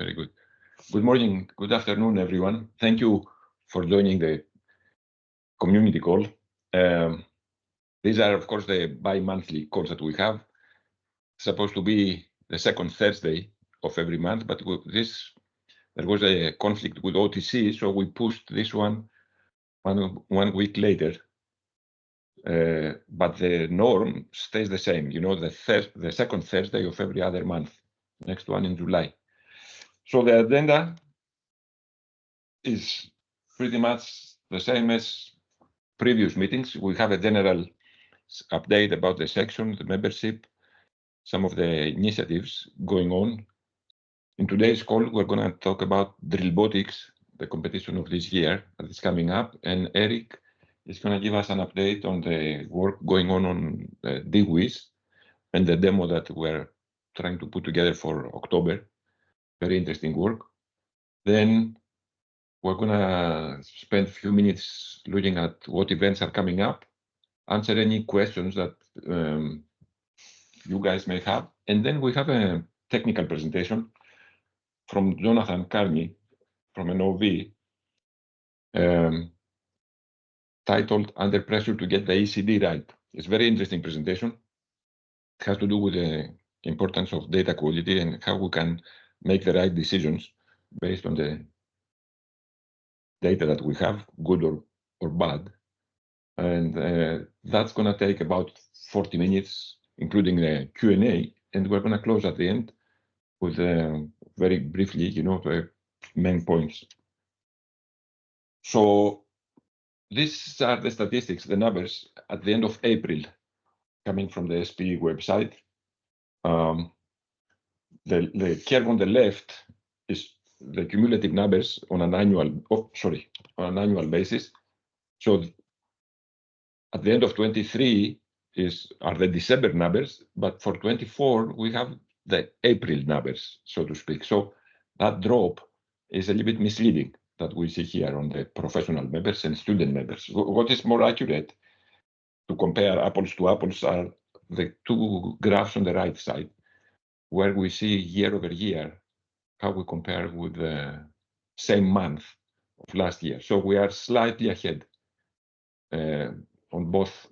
Very good. Good morning, good afternoon, everyone. Thank you for joining the community call. These are, of course, the bi-monthly calls that we have. It's supposed to be the second Thursday of every month, but there was a conflict with OTC, so we pushed this one week later. But the norm stays the same, the second Thursday of every other month, next one in July. So the agenda is pretty much the same as previous meetings. We have a general update about the section, the membership, some of the initiatives going on. In today's call, we're going to talk about Drillbotics, the competition of this year that is coming up, and Eric is going to give us an update on the work going on DWIS and the demo that we're trying to put together for October. Very interesting work. Then we're going to spend a few minutes looking at what events are coming up, answer any questions that you guys may have. And then we have a technical presentation from Jonathan Carney from an OV titled Under Pressure to Get the ECD Right. It's a very interesting presentation. It has to do with the importance of data quality and how we can make the right decisions based on the data that we have, good or bad. And that's going to take about 40 minutes, including the Q&A. And we're going to close at the end with very briefly, the main points. So these are the statistics, the numbers at the end of April, coming from the SPE website. The curve on the left is the cumulative numbers on an annual basis. So at the end of 23 are the December numbers, but for 24 we have the April numbers, so to speak. So that drop is a little bit misleading that we see here on the professional members and student members. What is more accurate to compare apples to apples are the two graphs on the right side, where we see year over year how we compare with the same month of last year. So we are slightly ahead on both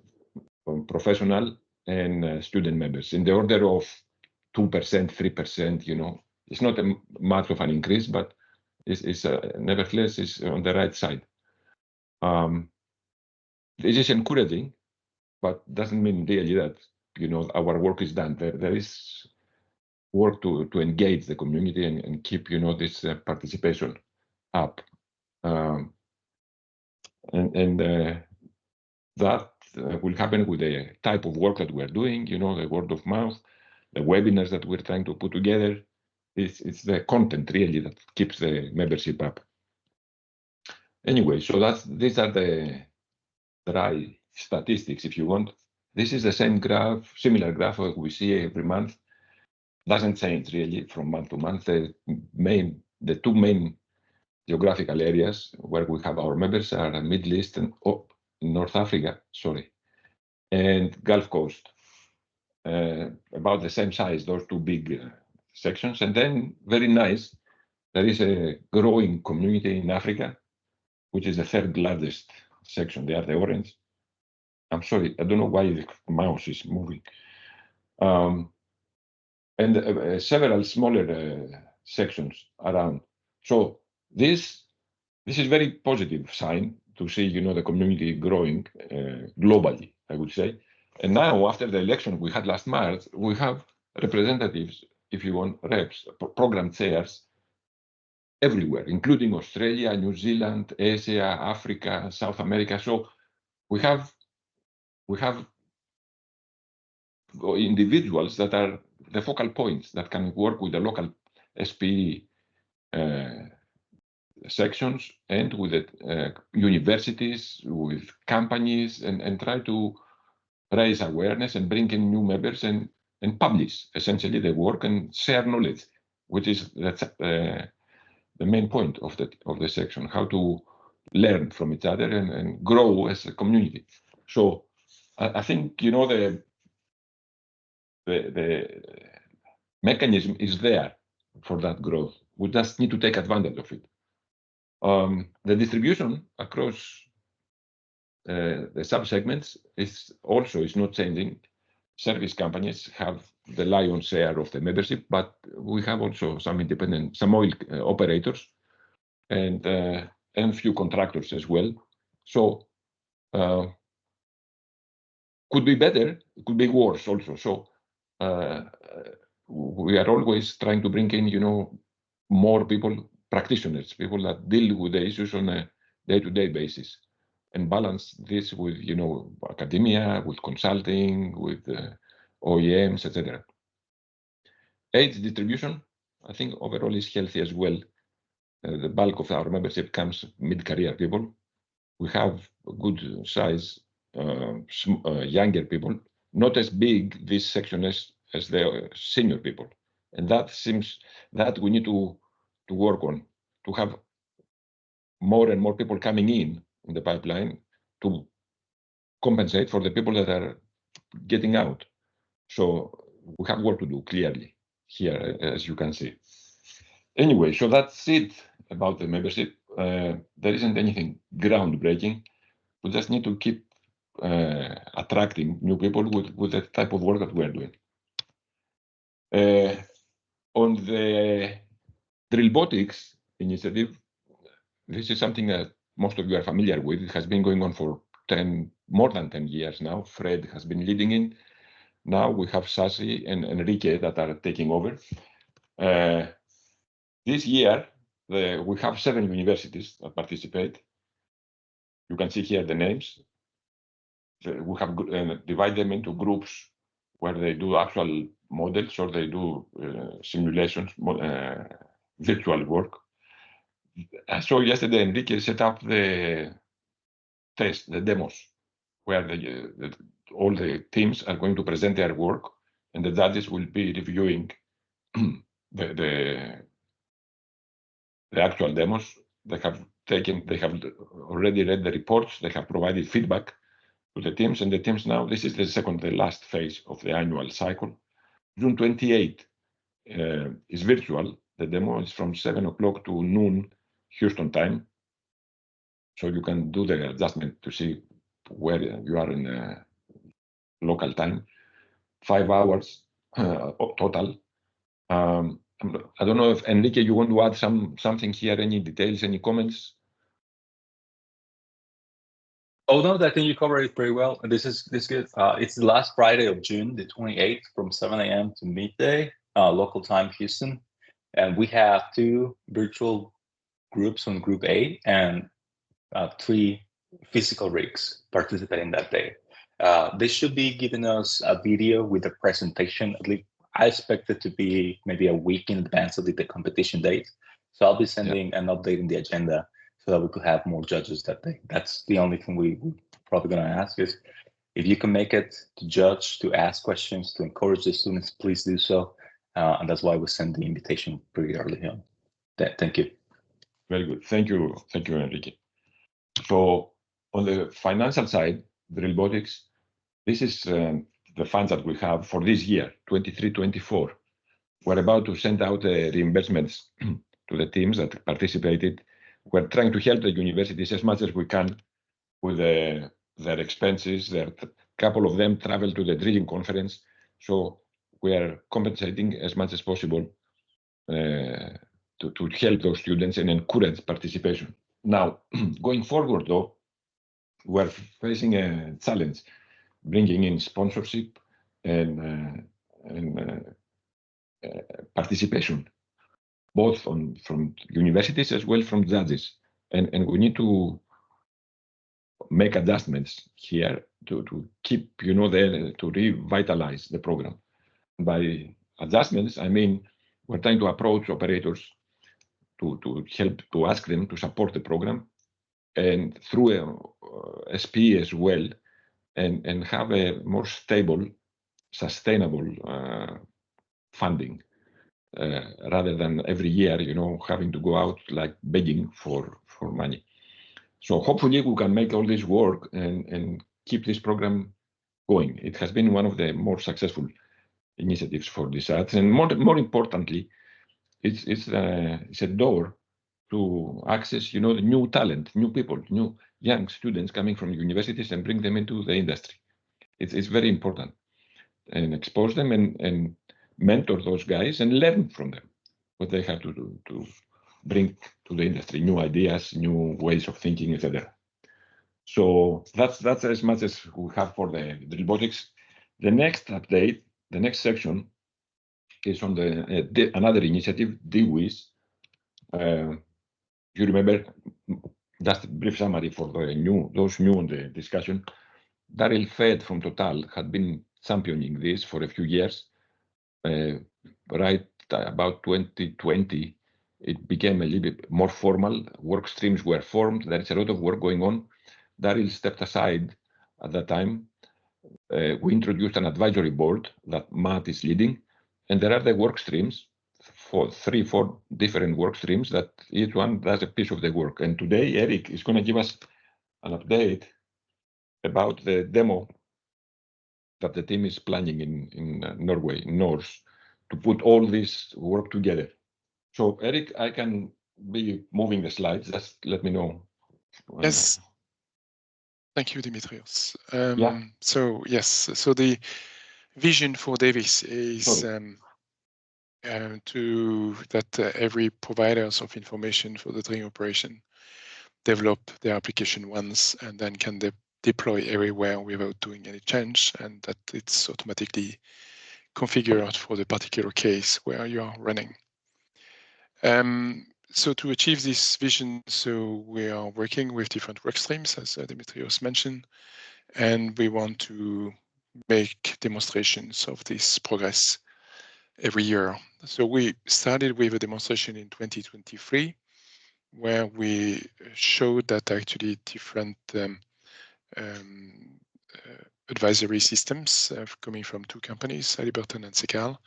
professional and student members, in the order of 2%, 3%. It's not much of an increase, but it's nevertheless is on the right side. This is encouraging, but doesn't mean really that our work is done. There is work to engage the community and keep this participation up, and that will happen with the type of work that we're doing. The word of mouth, the webinars that we're trying to put together. It's the content really that keeps the membership up. Anyway, so these are the dry statistics, if you want. This is the same graph, similar graph that we see every month. Doesn't change really from month to month. The two main geographical areas where we have our members are Middle East and North Africa, and Gulf Coast. About the same size, those two big sections. And then, very nice, there is a growing community in Africa, which is the third largest section. They are the orange. I'm sorry, I don't know why the mouse is moving. And several smaller sections around. So this is very positive sign to see, the community growing globally, I would say. And now, after the election we had last March, we have representatives, if you want, reps, program chairs everywhere, including Australia, New Zealand, Asia, Africa, South America. So we have individuals that are the focal points that can work with the local SPE sections and with the universities, with companies, and try to raise awareness and bring in new members and publish essentially the work and share knowledge, which is the main point of the section, how to learn from each other and grow as a community. So I think the mechanism is there for that growth. we just need to take advantage of it. The distribution across the subsegments is not changing. Service companies have the lion's share of the membership, but we have also some independent, some oil operators, and few contractors as well. So could be better, could be worse also. So we are always trying to bring in, more people, practitioners, people that deal with the issues on a day-to-day basis, and balance this with, academia, with consulting, with OEMs, etc. Age distribution, I think overall is healthy as well. The bulk of our membership comes mid-career people. We have a good size younger people, not as big this section as the senior people, and that seems that we need to work on, to have more and more people coming in the pipeline to compensate for the people that are getting out. So we have work to do clearly here, as you can see. Anyway, so that's it about the membership. There isn't anything groundbreaking. We just need to keep attracting new people with the type of work that we're doing. On the Drillbotics initiative, this is something that most of you are familiar with. It has been going on for more than 10 years now. Fred has been leading it. Now we have Sasi and Enrique that are taking over. This year, we have 7 universities that participate. You can see here the names. We have divided them into groups where they do actual models or they do simulations, virtual work. So yesterday, Enrique set up the test, the demos, where all the teams are going to present their work, and the judges will be reviewing the actual demos. They have already read the reports. They have provided feedback to the teams, and the teams now, this is the last phase of the annual cycle. June 28 is virtual. The demo is from 7 o'clock to noon Houston time. So you can do the adjustment to see where you are in local time. 5 hours total. I don't know if Enrique, you want to add something here, any details, any comments? Oh no, I think you covered it pretty well. This is good. It's the last Friday of June, the 28th, from 7 a.m. to midday, local time, Houston. And we have 2 virtual groups on Group A and 3 physical rigs participating that day. They should be giving us a video with a presentation. At least I expect it to be maybe a week in advance of the competition date. So I'll be sending an update in the agenda so that we could have more judges that day. That's the only thing we're probably going to ask is if you can make it to judge, to ask questions, to encourage the students, please do so. And that's why we send the invitation pretty early on. Thank you. Very good. Thank you, Enrique. So on the financial side, the Drillbotics, this is the funds that we have for this year, 23-24. We're about to send out the reimbursements to the teams that participated. We're trying to help the universities as much as we can with their expenses. A couple of them travel to the drilling conference. So we are compensating as much as possible to help those students and encourage participation. Now, going forward, though, we're facing a challenge, bringing in sponsorship and participation, both from universities as well from judges. And we need to make adjustments here to keep, to revitalize the program. By adjustments, I mean, we're trying to approach operators to help, to ask them to support the program, and through SP as well, and have a more stable, sustainable funding, rather than every year, having to go out like begging for money. So hopefully we can make all this work and keep this program going. It has been one of the more successful initiatives for DSATS, and more importantly, it's a door to access, the new talent, new people, new young students coming from universities and bring them into the industry. It's very important, and expose them and mentor those guys and learn from them what they have to do to bring to the industry, new ideas, new ways of thinking, etc. So that's as much as we have for the robotics. The next update, the next section is on the another initiative, DWIS. You remember, just a brief summary for those new on the discussion. Daryl Fed from Total had been championing this for a few years. Right about 2020, it became a little bit more formal. Work streams were formed. There is a lot of work going on. Daryl stepped aside at that time. We introduced an advisory board that Matt is leading, and there are the work streams, for 3-4 different work streams that each one does a piece of the work. And today, Eric is going to give us an update about the demo that the team is planning in Norway, Norse, to put all this work together. So, Eric, I can be moving the slides. Just let me know. Yes. Thank you, Dimitrios. Yeah. So yes, so the vision for Davis is that every providers of information for the drilling operation develop their application once and then can deploy everywhere without doing any change, and that it's automatically configured for the particular case where you are running. So to achieve this vision, so we are working with different work streams, as Dimitrios mentioned, and we want to make demonstrations of this progress every year. So we started with a demonstration in 2023, where we showed that actually different advisory systems coming from two companies, Halliburton and Sekal,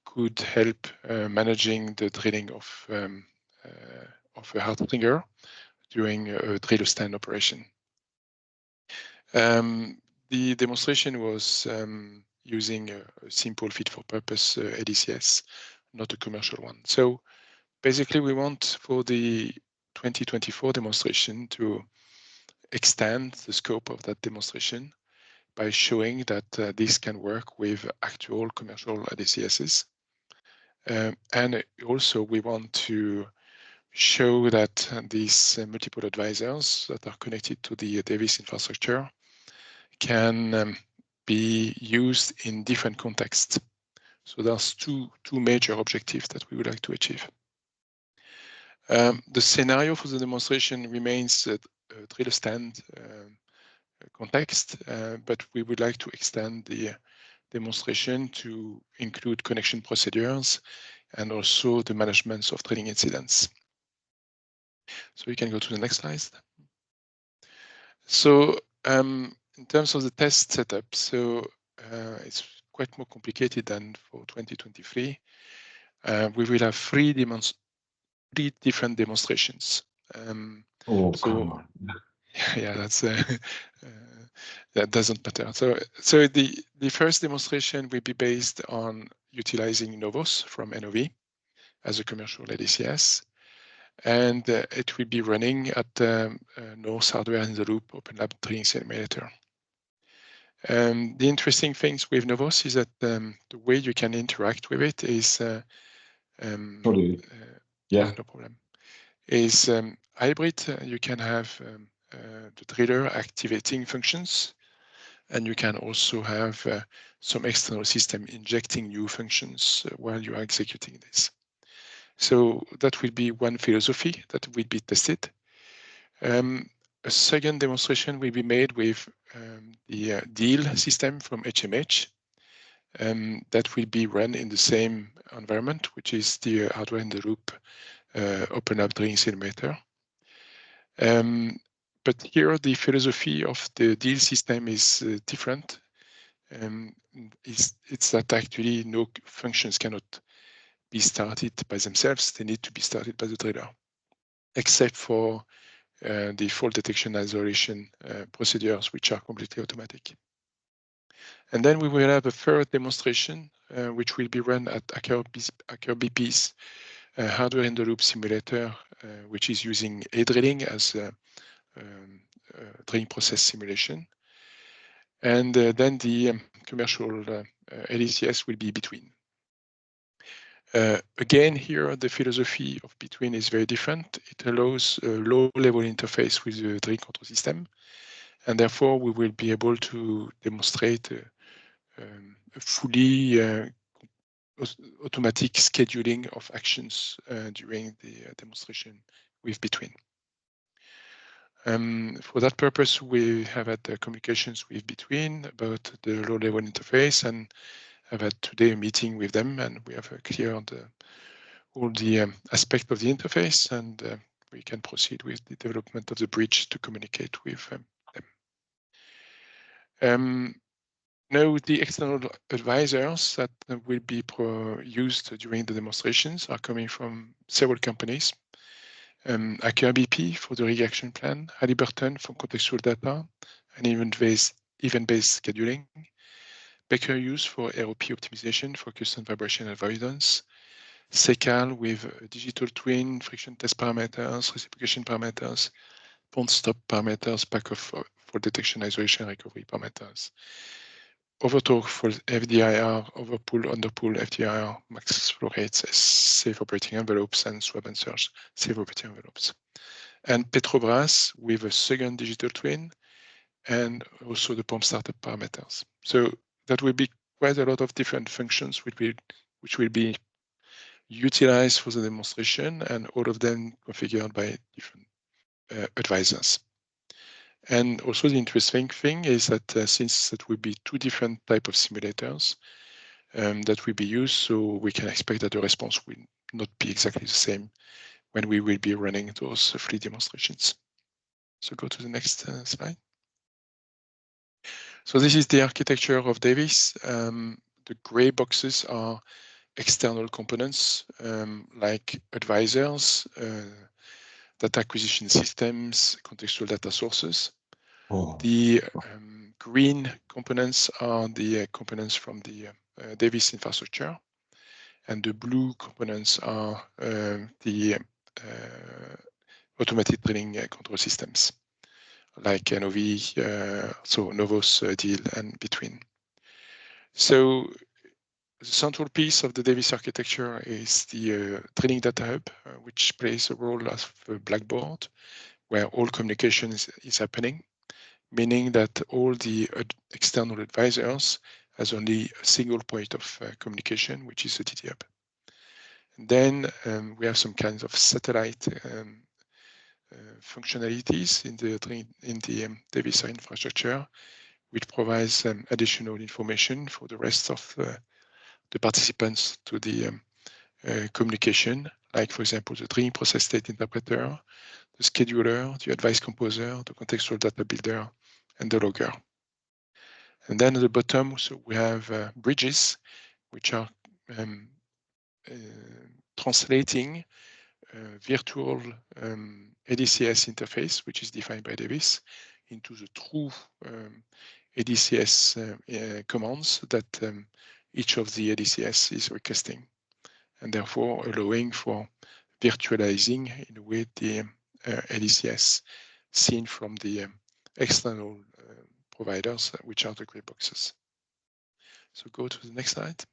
could help managing the drilling of a hard trigger during a drill stand operation. The demonstration was using a simple fit-for-purpose DSATS, not a commercial one. So basically, we want for the 2024 demonstration to extend the scope of that demonstration by showing that this can work with actual commercial DSATs. And also, we want to show that these multiple advisors that are connected to the Davis infrastructure can be used in different contexts. So there's two major objectives that we would like to achieve. The scenario for the demonstration remains a drill stand context, but we would like to extend the demonstration to include connection procedures and also the management of drilling incidents. So you can go to the next slide. So in terms of the test setup, so it's quite more complicated than for 2023. We will have three different demonstrations. Oh, so, come on. Yeah, that's that doesn't matter. So the first demonstration will be based on utilizing Novos from NOV as a commercial ADCS, and it will be running at Norse hardware in the loop Open Lab drilling simulator. The interesting things with Novos is that the way you can interact with it is Sorry. no problem. Is hybrid. You can have the driller activating functions, and you can also have some external system injecting new functions while you are executing this. So that will be one philosophy that will be tested. A second demonstration will be made with the deal system from HMH. That will be run in the same environment, which is the hardware in the loop Open Lab drilling simulator. But here the philosophy of the deal system is different. It's that actually no functions cannot be started by themselves. They need to be started by the driller, except for the fault detection isolation procedures, which are completely automatic. And then we will have a third demonstration, which will be run at Aker BP's a hardware in the loop simulator, which is using A-drilling as a drilling process simulation. And then the commercial LECS will be between. Again, here the philosophy of between is very different. It allows a low-level interface with the drilling control system, and therefore we will be able to demonstrate a fully automatic scheduling of actions during the demonstration with between. For that purpose, we have had communications with between about the low-level interface, and have had today a meeting with them, and we have cleared all the aspects of the interface, and we can proceed with the development of the bridge to communicate with them. Now, the external advisors that will be used during the demonstrations are coming from several companies. Aker BP for the rig action plan, Halliburton for contextual data and event-based scheduling, Baker Hughes for ROP optimization focused on vibration avoidance, SECAL with digital twin, friction test parameters, reciprocation parameters, pond stop parameters, back of for detection, isolation, recovery parameters. Overtorque for FDIR, overpull, underpull, FDIR, max flow rates, safe operating envelopes, and swab and surge, safe operating envelopes. And Petrobras with a second digital twin, and also the pump startup parameters. So that will be quite a lot of different functions which will be utilized for the demonstration, and all of them configured by different advisors. And also the interesting thing is that since it will be two different types of simulators that will be used, so we can expect that the response will not be exactly the same when we will be running those fleet demonstrations. So go to the next slide. So this is the architecture of Davis. The gray boxes are external components like advisors, data acquisition systems, contextual data sources. Oh. The green components are the components from the Davis infrastructure, and the blue components are the automated drilling control systems like NOV, so Novos, DIL, and between. So the central piece of the Davis architecture is the drilling data hub, which plays a role as a blackboard where all communication is happening, meaning that all the external advisors has only a single point of communication, which is the DT hub. And then we have some kinds of satellite functionalities in the Davis infrastructure, which provides additional information for the rest of the participants to the communication, like, for example, the drilling process state interpreter, the scheduler, the advice composer, the contextual data builder, and the logger. And then at the bottom, so we have bridges, which are translating virtual ADCS interface, which is defined by Davis, into the true ADCS commands that each of the ADCS is requesting, and therefore allowing for virtualizing in a way the ADCS seen from the external providers, which are the gray boxes. So go to the next slide.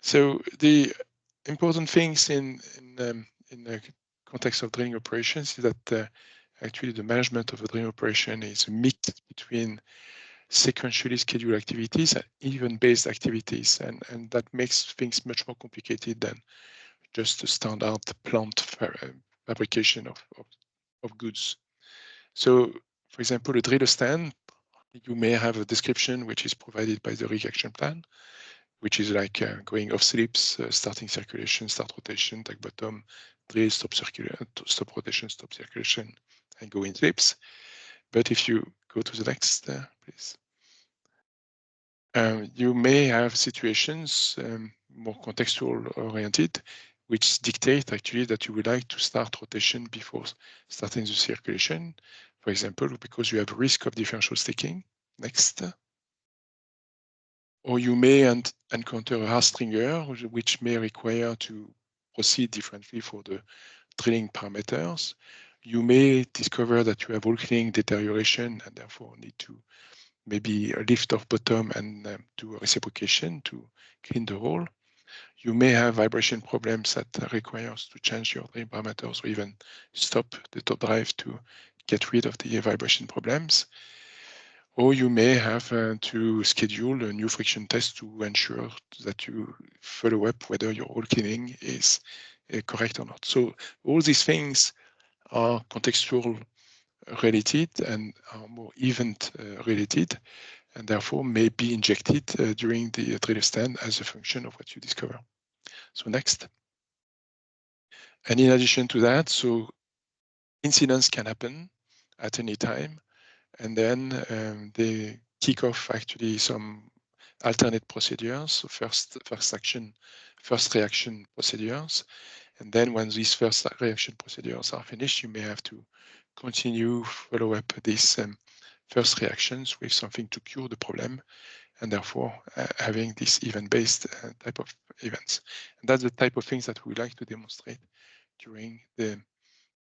So the important things in the context of drilling operations is that actually the management of a drilling operation is a mix between sequentially scheduled activities and event-based activities, and that makes things much more complicated than just a standard plant fabrication of goods. So, for example, a driller stand, you may have a description which is provided by the rig action plan, which is like going off slips, starting circulation, start rotation, tag bottom, drill, stop rotation, stop circulation, and go in slips. But if you go to the next, please. You may have situations more contextual oriented, which dictate actually that you would like to start rotation before starting the circulation, for example, because you have risk of differential sticking. Next. or you may encounter a hard stringer, which may require to proceed differently for the drilling parameters. You may discover that you have hole cleaning deterioration and therefore need to maybe lift off bottom and do a reciprocation to clean the hole. You may have vibration problems that require us to change your drilling parameters or even stop the top drive to get rid of the vibration problems. Or you may have to schedule a new friction test to ensure that you follow up whether your hole cleaning is correct or not. So all these things are contextual related and are more event related, and therefore may be injected during the drill stand as a function of what you discover. So next. And in addition to that, so incidents can happen at any time, and then they kick off actually some alternate procedures, so first reaction procedures. And then when these first reaction procedures are finished, you may have to continue follow up these first reactions with something to cure the problem, and therefore having this event-based type of events. And that's the type of things that we like to demonstrate during the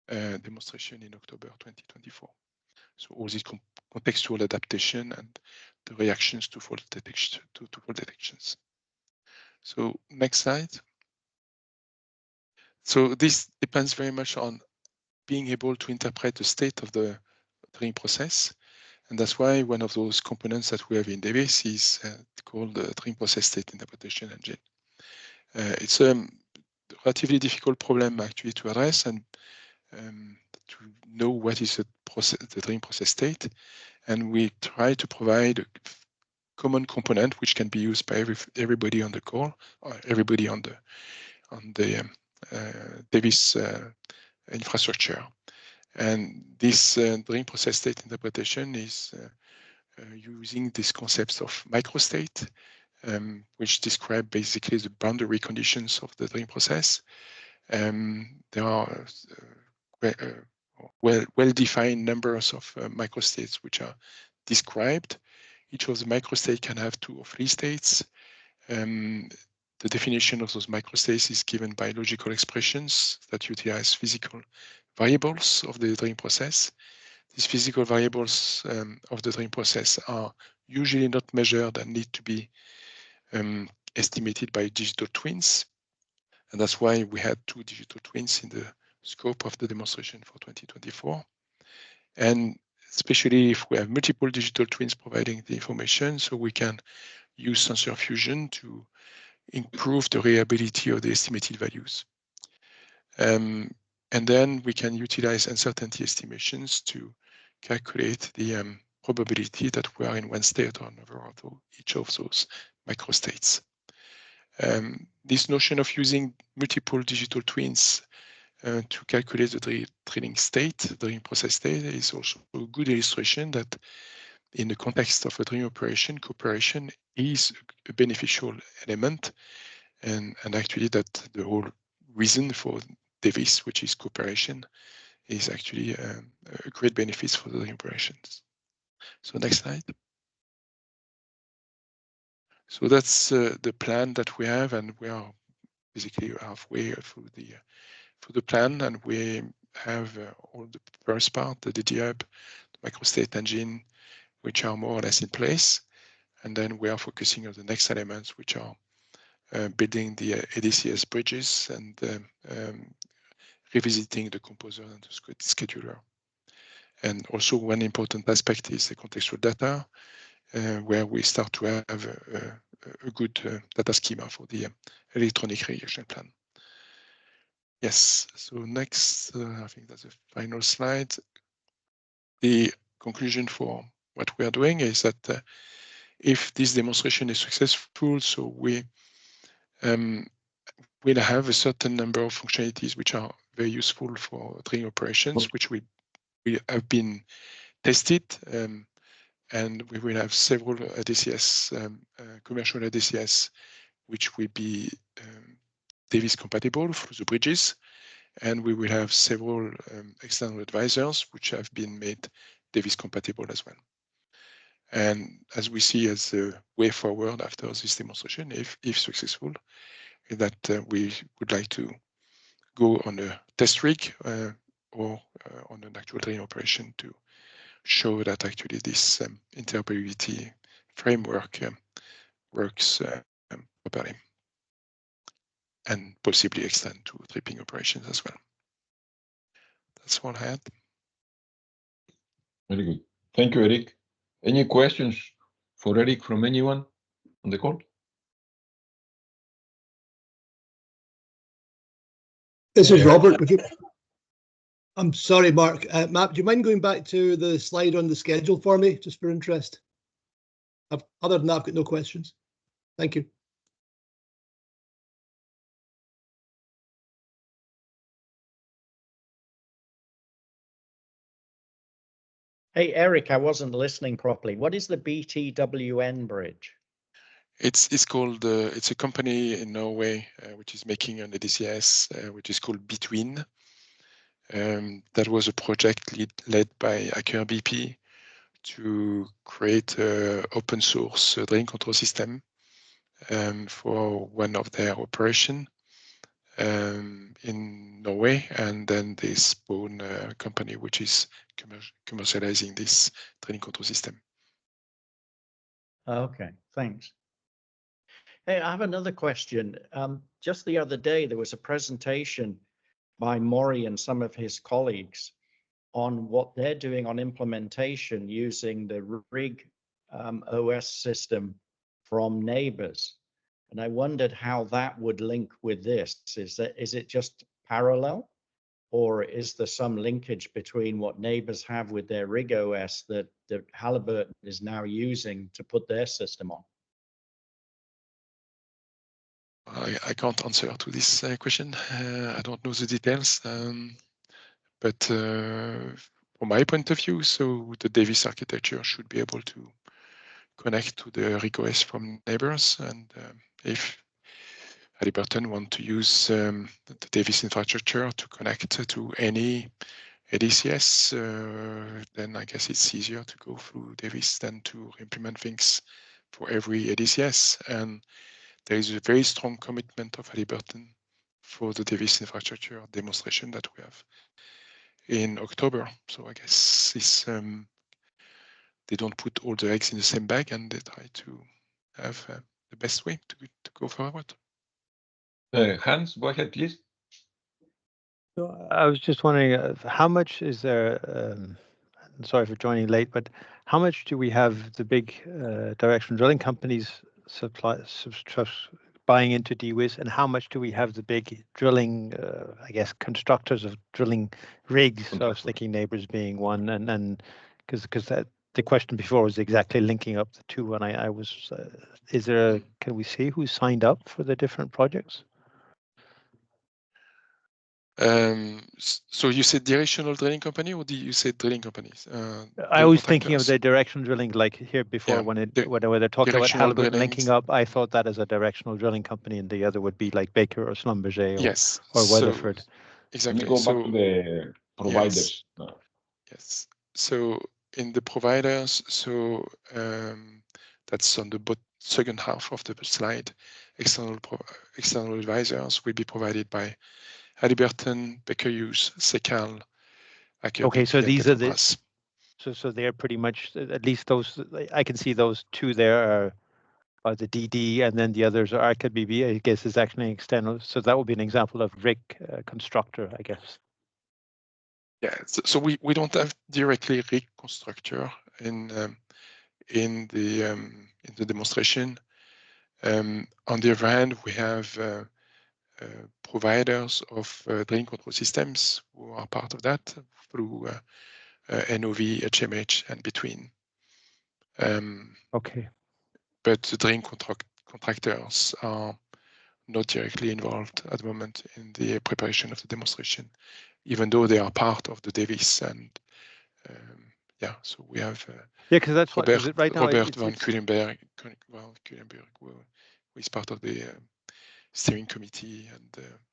demonstration in October 2024. So all this contextual adaptation and the reactions to fault detection, to fault detections. So next slide. So this depends very much on being able to interpret the state of the drilling process. And that's why one of those components that we have in Davis is called the drilling process state interpretation engine. It's a relatively difficult problem actually to address and to know what is the drilling process state. And we try to provide a common component which can be used by everybody on the call, or everybody on the Davis infrastructure. And this drilling process state interpretation is using these concepts of microstate, which describe basically the boundary conditions of the drilling process. There are well-defined numbers of microstates which are described. Each of the microstates can have 2 or 3 states. The definition of those microstates is given by logical expressions that utilize physical variables of the drilling process. These physical variables of the drilling process are usually not measured and need to be estimated by digital twins. And that's why we had 2 digital twins in the scope of the demonstration for 2024. And especially if we have multiple digital twins providing the information, so we can use sensor fusion to improve the reliability of the estimated values. And then we can utilize uncertainty estimations to calculate the probability that we are in one state or another of each of those microstates. This notion of using multiple digital twins to calculate the drilling state, the drilling process state, is also a good illustration that in the context of a drilling operation, cooperation is a beneficial element, and actually that the whole reason for Davis, which is cooperation, is actually a great benefit for the drilling operations. So next slide. So that's the plan that we have, and we are basically halfway through the plan, and we have all the first part, the DDHub, the microstate engine, which are more or less in place. And then we are focusing on the next elements, which are building the ADCS bridges and revisiting the composer and the scheduler. And also one important aspect is the contextual data, where we start to have a good data schema for the electronic regression plan. Yes, so next, I think that's the final slide. The conclusion for what we are doing is that if this demonstration is successful, so we will have a certain number of functionalities which are very useful for drilling operations, which we have been tested, and we will have several ADCS, commercial ADCS, which will be Davis compatible through the bridges. And we will have several external advisors which have been made Davis compatible as well. And as we see as the way forward after this demonstration, if successful, is that we would like to go on a test rig or on an actual drilling operation to show that actually this interoperability framework works properly, and possibly extend to tripping operations as well. That's all I had. Very good. Thank you, Eric. Any questions for Eric from anyone on the call? This is Robert. I'm sorry, Mark. Matt, do you mind going back to the slide on the schedule for me, just for interest? Other than that, I've got no questions. Thank you. Hey, Eric, I wasn't listening properly. What is the BTWN bridge? It's called, it's a company in Norway which is making an DSATS which is called Between. That was a project led by Aker BP to create an open source drain control system for one of their operations in Norway, and then they spawn a company which is commercializing this drain control system. Okay, thanks. Hey, I have another question. Just the other day, there was a presentation by Maury and some of his colleagues on what they're doing on implementation using the rig OS system from Neighbors. And I wondered how that would link with this. Is it just parallel, or is there some linkage between what Neighbors have with their rig OS that Halliburton is now using to put their system on? I can't answer to this question. I don't know the details, but from my point of view, so the Davis architecture should be able to connect to the rig OS from Neighbors, and if Halliburton want to use the Davis infrastructure to connect to any ADCS, then I guess it's easier to go through Davis than to implement things for every ADCS. And there is a very strong commitment of Halliburton for the Davis infrastructure demonstration that we have in October. So I guess this, they don't put all the eggs in the same bag, and they try to have the best way to go forward. Hans, go ahead, please. So I was just wondering, how much is there, sorry for joining late, but how much do we have the big directional drilling companies buying into DWIS, and how much do we have the big drilling, I guess, constructors of drilling rigs? So I was thinking Neighbors being one, and because the question before was exactly linking up the two, and I was, is there, can we see who signed up for the different projects? So you said directional drilling company, or you said drilling companies? I was thinking of the directional drilling, like here before, Yeah, when they're talking about Halliburton linking drilling. up. I thought that as a directional drilling company, and the other would be like Baker or Schlumberger, Yes, or Weatherford. Exactly. Let me go back to the providers. Yes. So in the providers, so that's on the second half of the slide. External advisors will be provided by Halliburton, Baker Hughes, Sekal, Aker Okay, BP, so and these are the Petrobras. so they're pretty much, at least those, I can see those two there are the DD, and then the others are Aker BP, I guess, is actually external. So that would be an example of rig constructor, I guess. Yeah. So we don't have directly rig constructor in the demonstration. On the other hand, we have providers of drain control systems who are part of that through NOV, HMH, and Between. Okay. But the drain contractors are not directly involved at the moment in the preparation of the demonstration, even though they are part of the Davis. And yeah, so we have because that's what is it right now. Robert van Kulenberg, who is part of the steering committee,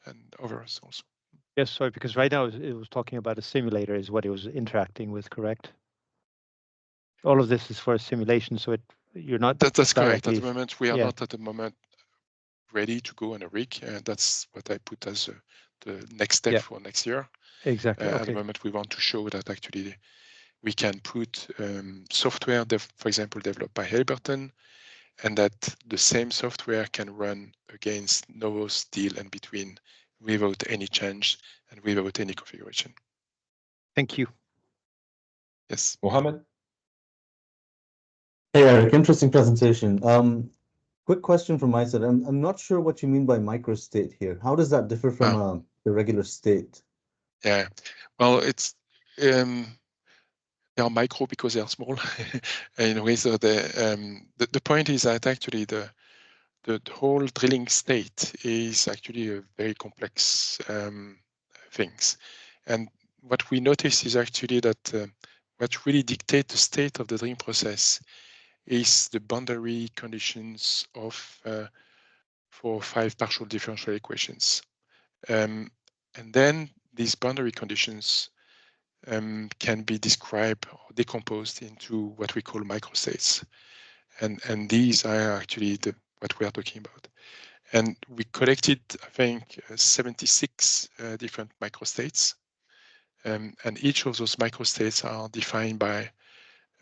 and others also. Yes, sorry, because right now it was talking about a simulator is what it was interacting with, correct? all of this is for a simulation, so you're not. That's correct. At directly- the moment, we are yeah. not at the moment ready to go on a rig. That's what I put as the next step Yeah. for next year. Exactly. At the Okay. moment, we want to show that actually we can put software, for example, developed by Halliburton, and that the same software can run against Novos, Deal, and Between without any change and without any configuration. Thank you. Yes. Mohammed? Hey, Eric, interesting presentation. Quick question from my side. I'm not sure what you mean by microstate here. How does that differ from the regular state? Yeah, well, it's they are micro because they are small. In a way, so the point is that actually the whole drilling state is actually a very complex things, and what we notice is actually that what really dictates the state of the drilling process is the boundary conditions of 4 or 5 partial differential equations. And then these boundary conditions can be described or decomposed into what we call microstates. And these are actually what we are talking about. And we collected, I think, 76 different microstates. And each of those microstates are defined by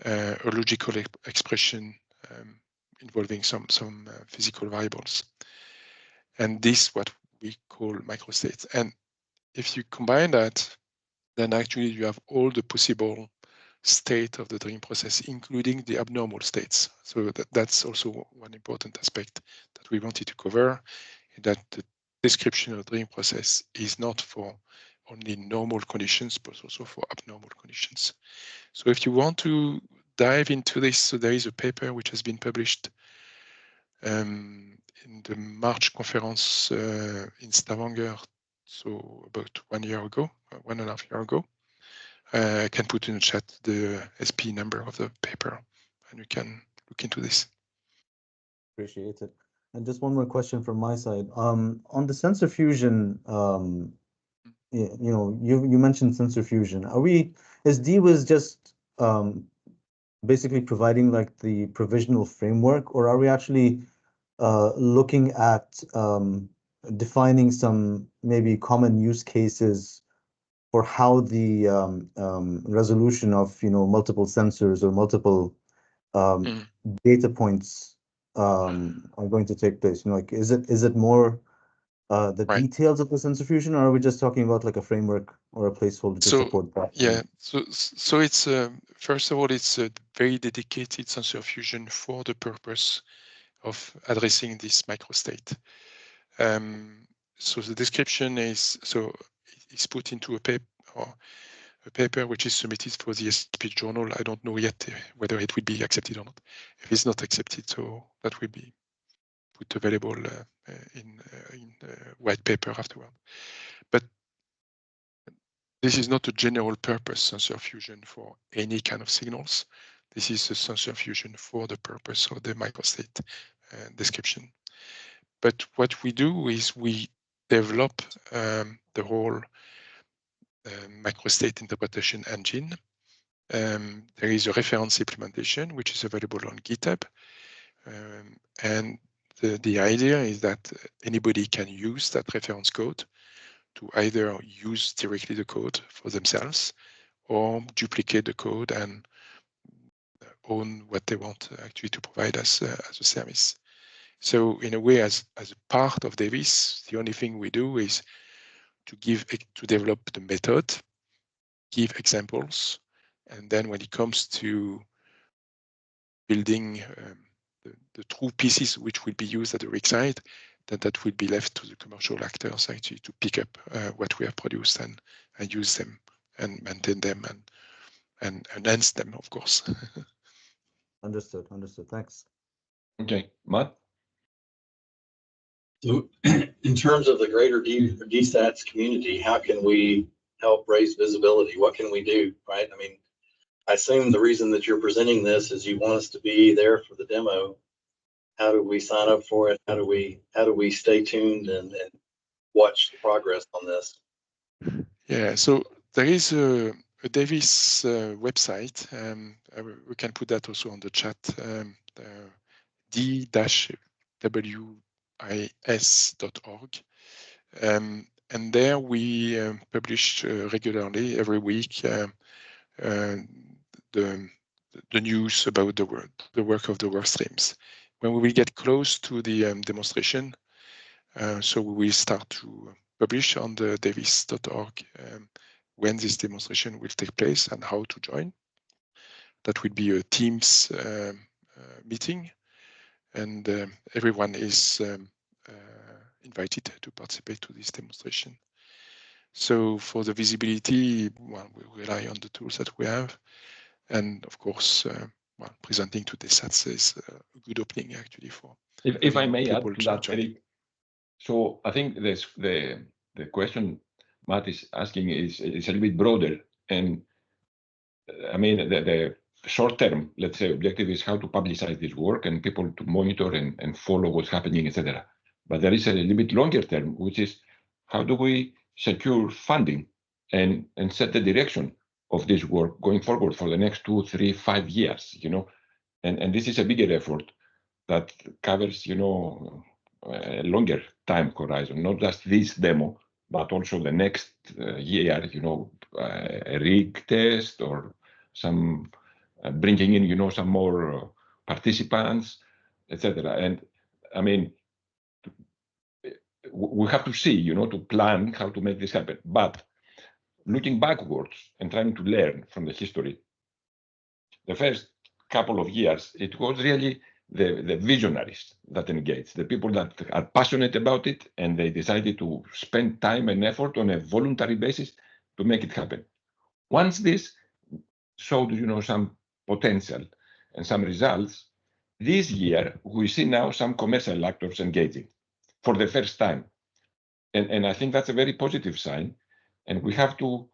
a logical expression involving some physical variables. And this what we call microstates. And if you combine that, then actually you have all the possible state of the drilling process, including the abnormal states. So that's also one important aspect that we wanted to cover, that the description of the drilling process is not for only normal conditions, but also for abnormal conditions. So if you want to dive into this, so there is a paper which has been published in the March conference in Stavanger, so about 1 year ago, 1.5 years ago. I can put in the chat the SP number of the paper, and you can look into this. Appreciate it. And just one more question from my side. On the sensor fusion, you mentioned sensor fusion. Is DWIS just basically providing like the provisional framework, or are we actually looking at defining some maybe common use cases for how the resolution of multiple sensors or multiple data points are going to take place? Like, is it more the Right. details of the sensor fusion, or are we just talking about like a framework or a placeholder to support that? Yeah, so it's first of all, it's a very dedicated sensor fusion for the purpose of addressing this microstate. So the description is it's put into a paper which is submitted for the SP journal. I don't know yet whether it will be accepted or not. If it's not accepted, so that will be put available in the white paper afterward. But this is not a general purpose sensor fusion for any kind of signals. This is a sensor fusion for the purpose of the microstate description. But what we do is we develop the whole microstate interpretation engine. There is a reference implementation which is available on GitHub. And the idea is that anybody can use that reference code to either use directly the code for themselves or duplicate the code and own what they want actually to provide as a service. So in a way, as a part of Davis, the only thing we do is to develop the method, give examples, and then when it comes to building the true pieces which will be used at the rig side, that will be left to the commercial actors actually to pick up what we have produced and use them and maintain them and enhance them, of course. Understood. Thanks. Okay, Matt? So in terms of the greater DSATS community, how can we help raise visibility? What can we do, right? I mean, I assume the reason that you're presenting this is you want us to be there for the demo. How do we sign up for it? How do we stay tuned and watch the progress on this? Yeah, so there is a Davis website. We can put that also on the chat. d-wis.org. And there we publish regularly every week the news about the work of the work streams. When we will get close to the demonstration, so we will start to publish on the davis.org when this demonstration will take place and how to join. That will be a Teams meeting, and everyone is invited to participate to this demonstration. So for the visibility, well, we rely on the tools that we have, and of course, presenting to DSATS is a good opening actually for. If I may add to that, join. Eric. So I think this, the question Matt is asking is a little bit broader, and I mean the short term, let's say, objective is how to publicize this work and people to monitor and follow what's happening, etc. But there is a little bit longer term, which is how do we secure funding and set the direction of this work going forward for the next 2, 3, 5 years, you know, and this is a bigger effort that covers, you know, a longer time horizon, not just this demo, but also the next year, you know, a rig test or some bringing in, you know, some more participants, etc. And I mean, we have to see, you know, to plan how to make this happen. But looking backwards and trying to learn from the history, the first couple of years, it was really the visionaries that engaged, the people that are passionate about it, and they decided to spend time and effort on a voluntary basis to make it happen. Once this showed, you know, some potential and some results, this year we see now some commercial actors engaging for the first time, and I think that's a very positive sign, and we have to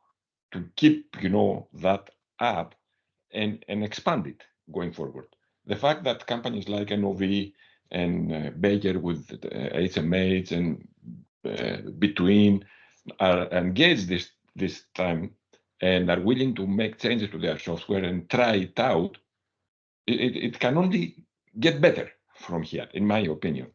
keep, you know, that up and expand it going forward. The fact that companies like NOV and Baker with HMH and Between are engaged this time and are willing to make changes to their software and try it out, it can only get better from here, in my opinion.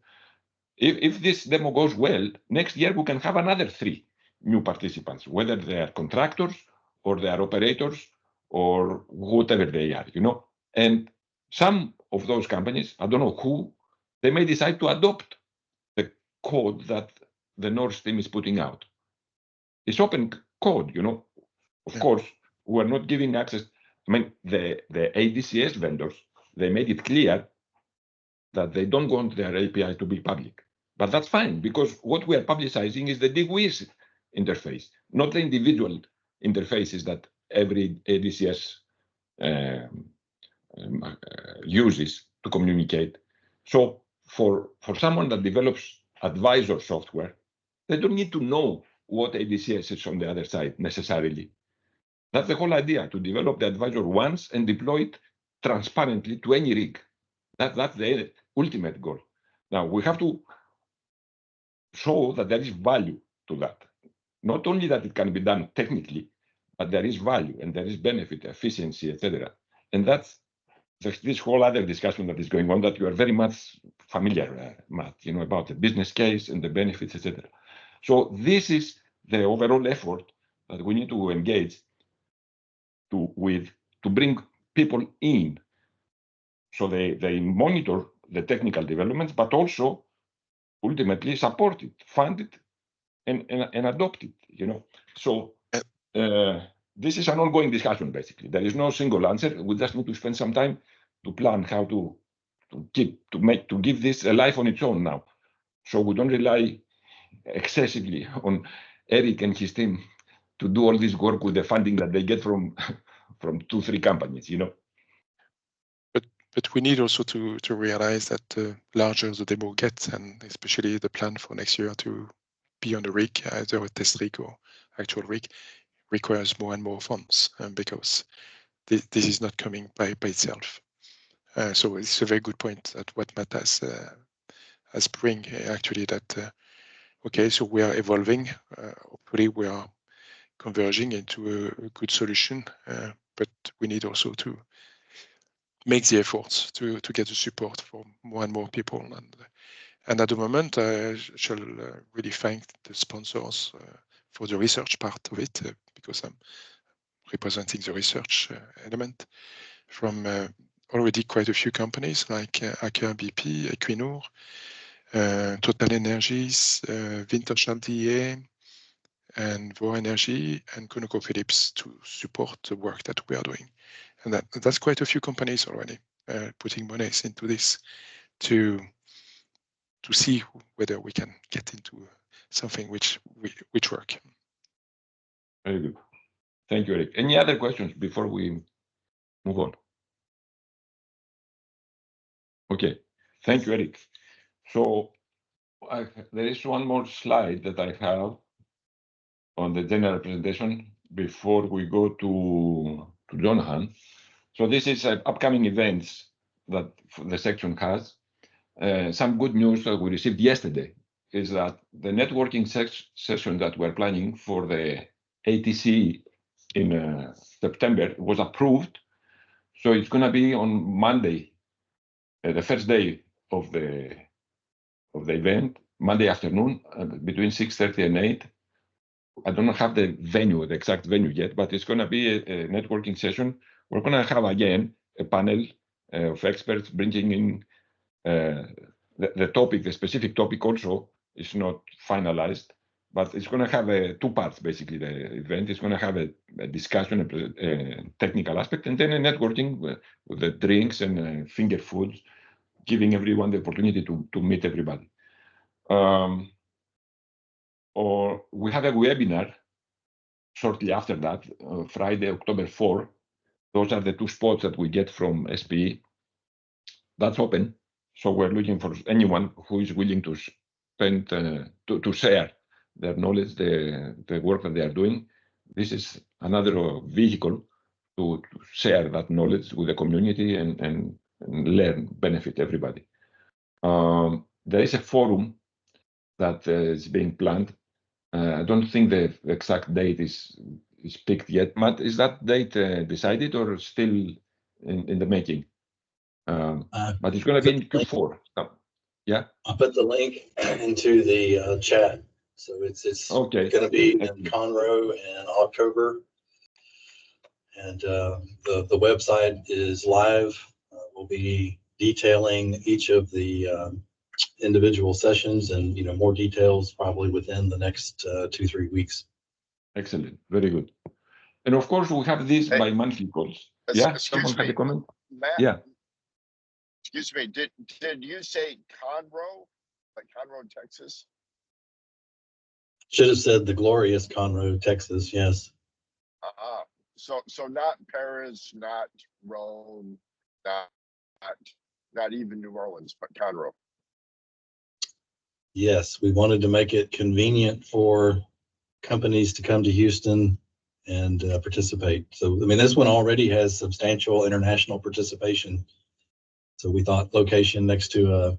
If this demo goes well, next year we can have another 3 new participants, whether they are contractors or they are operators or whatever they are, you know. And some of those companies, I don't know who, they may decide to adopt the code that the Nord Stream is putting out. It's open code, you know. Of course, we're not giving access. I mean, the ADCS vendors, they made it clear that they don't want their API to be public. But that's fine, because what we are publicizing is the DWIS interface, not the individual interfaces that every ADCS uses to communicate. So for someone that develops advisor software, they don't need to know what ADCS is on the other side necessarily. That's the whole idea, to develop the advisor once and deploy it transparently to any rig. That's the ultimate goal. Now, we have to show that there is value to that. Not only that it can be done technically, but there is value and there is benefit, efficiency, etc. And that's this whole other discussion that is going on that you are very much familiar, Matt, you know, about the business case and the benefits, etc. So this is the overall effort that we need to engage to bring people in, so they monitor the technical developments, but also ultimately support it, fund it, and adopt it, you know. So this is an ongoing discussion, basically. There is no single answer. We just need to spend some time to plan how to give this a life on its own now. So we don't rely excessively on Eric and his team to do all this work with the funding that they get from 2-3 companies, you know. But we need also to realize that the larger the demo gets, and especially the plan for next year to be on a rig, either a test rig or actual rig, requires more and more funds, because this is not coming by itself. So it's a very good point that what Matt has bring actually, that okay, so we are evolving. Hopefully we are converging into a good solution. But we need also to make the efforts to get the support for more and more people. And at the moment, I shall really thank the sponsors for the research part of it, because I'm representing the research element from already quite a few companies like Aker BP, Equinor, Total Energies, Wintershall DA, and Vår Energy, and ConocoPhillips to support the work that we are doing. And that's quite a few companies already putting monies into this to see whether we can get into something which work. Very good. Thank you, Eric. Any other questions before we move on? Okay. Thank you, Eric. So there is one more slide that I have on the general presentation before we go to Jonathan. So this is upcoming events that the section has. Some good news that we received yesterday is that the networking session that we're planning for the ATC in September was approved. So it's going to be on Monday, the first day of the event, Monday afternoon, between 6:30 and 8. I don't have the venue, the exact venue yet, but it's going to be a networking session. We're going to have again a panel of experts bringing in the topic. The specific topic also is not finalized, but it's going to have two parts. Basically, the event is going to have a discussion, a technical aspect, and then a networking with the drinks and finger foods, giving everyone the opportunity to meet everybody. Or we have a webinar shortly after that, Friday, October 4. Those are the two spots that we get from SPE. That's open. So we're looking for anyone who is willing to spend, to share their knowledge, the work that they are doing. This is another vehicle to share that knowledge with the community and learn, benefit everybody. There is a forum that is being planned. I don't think the exact date is picked yet. Matt, is that date decided or still in the making? But it's going to be in Q4. Yeah. I'll put the link into the chat. So it's okay. going to be in Conroe in October. And the website is live. We'll be detailing each of the individual sessions and more details probably within the next 2-3 weeks. Excellent, very good. And of course we have these bi-monthly calls. Yeah, someone had a comment. Matt, yeah. Excuse me. Did you say Conroe, like Conroe, Texas? Should have said the glorious Conroe, Texas. Yes. So not Paris, not Rome, not even New Orleans, but Conroe. Yes, we wanted to make it convenient for companies to come to Houston and participate. So, I mean, this one already has substantial international participation. So we thought location next to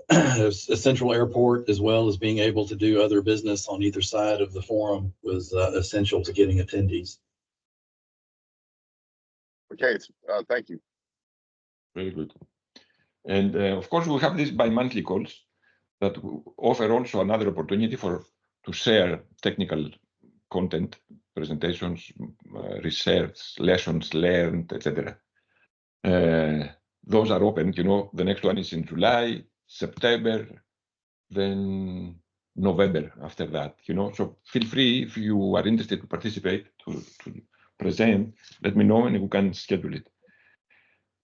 a central airport, as well as being able to do other business on either side of the forum, was essential to getting attendees. Okay, thank you. Very good. And of course, we have these bi-monthly calls that offer also another opportunity to share technical content, presentations, research, lessons learned, etc. Those are open. The next one is in July, September, then November after that. So feel free, if you are interested to participate, to present, let me know and we can schedule it.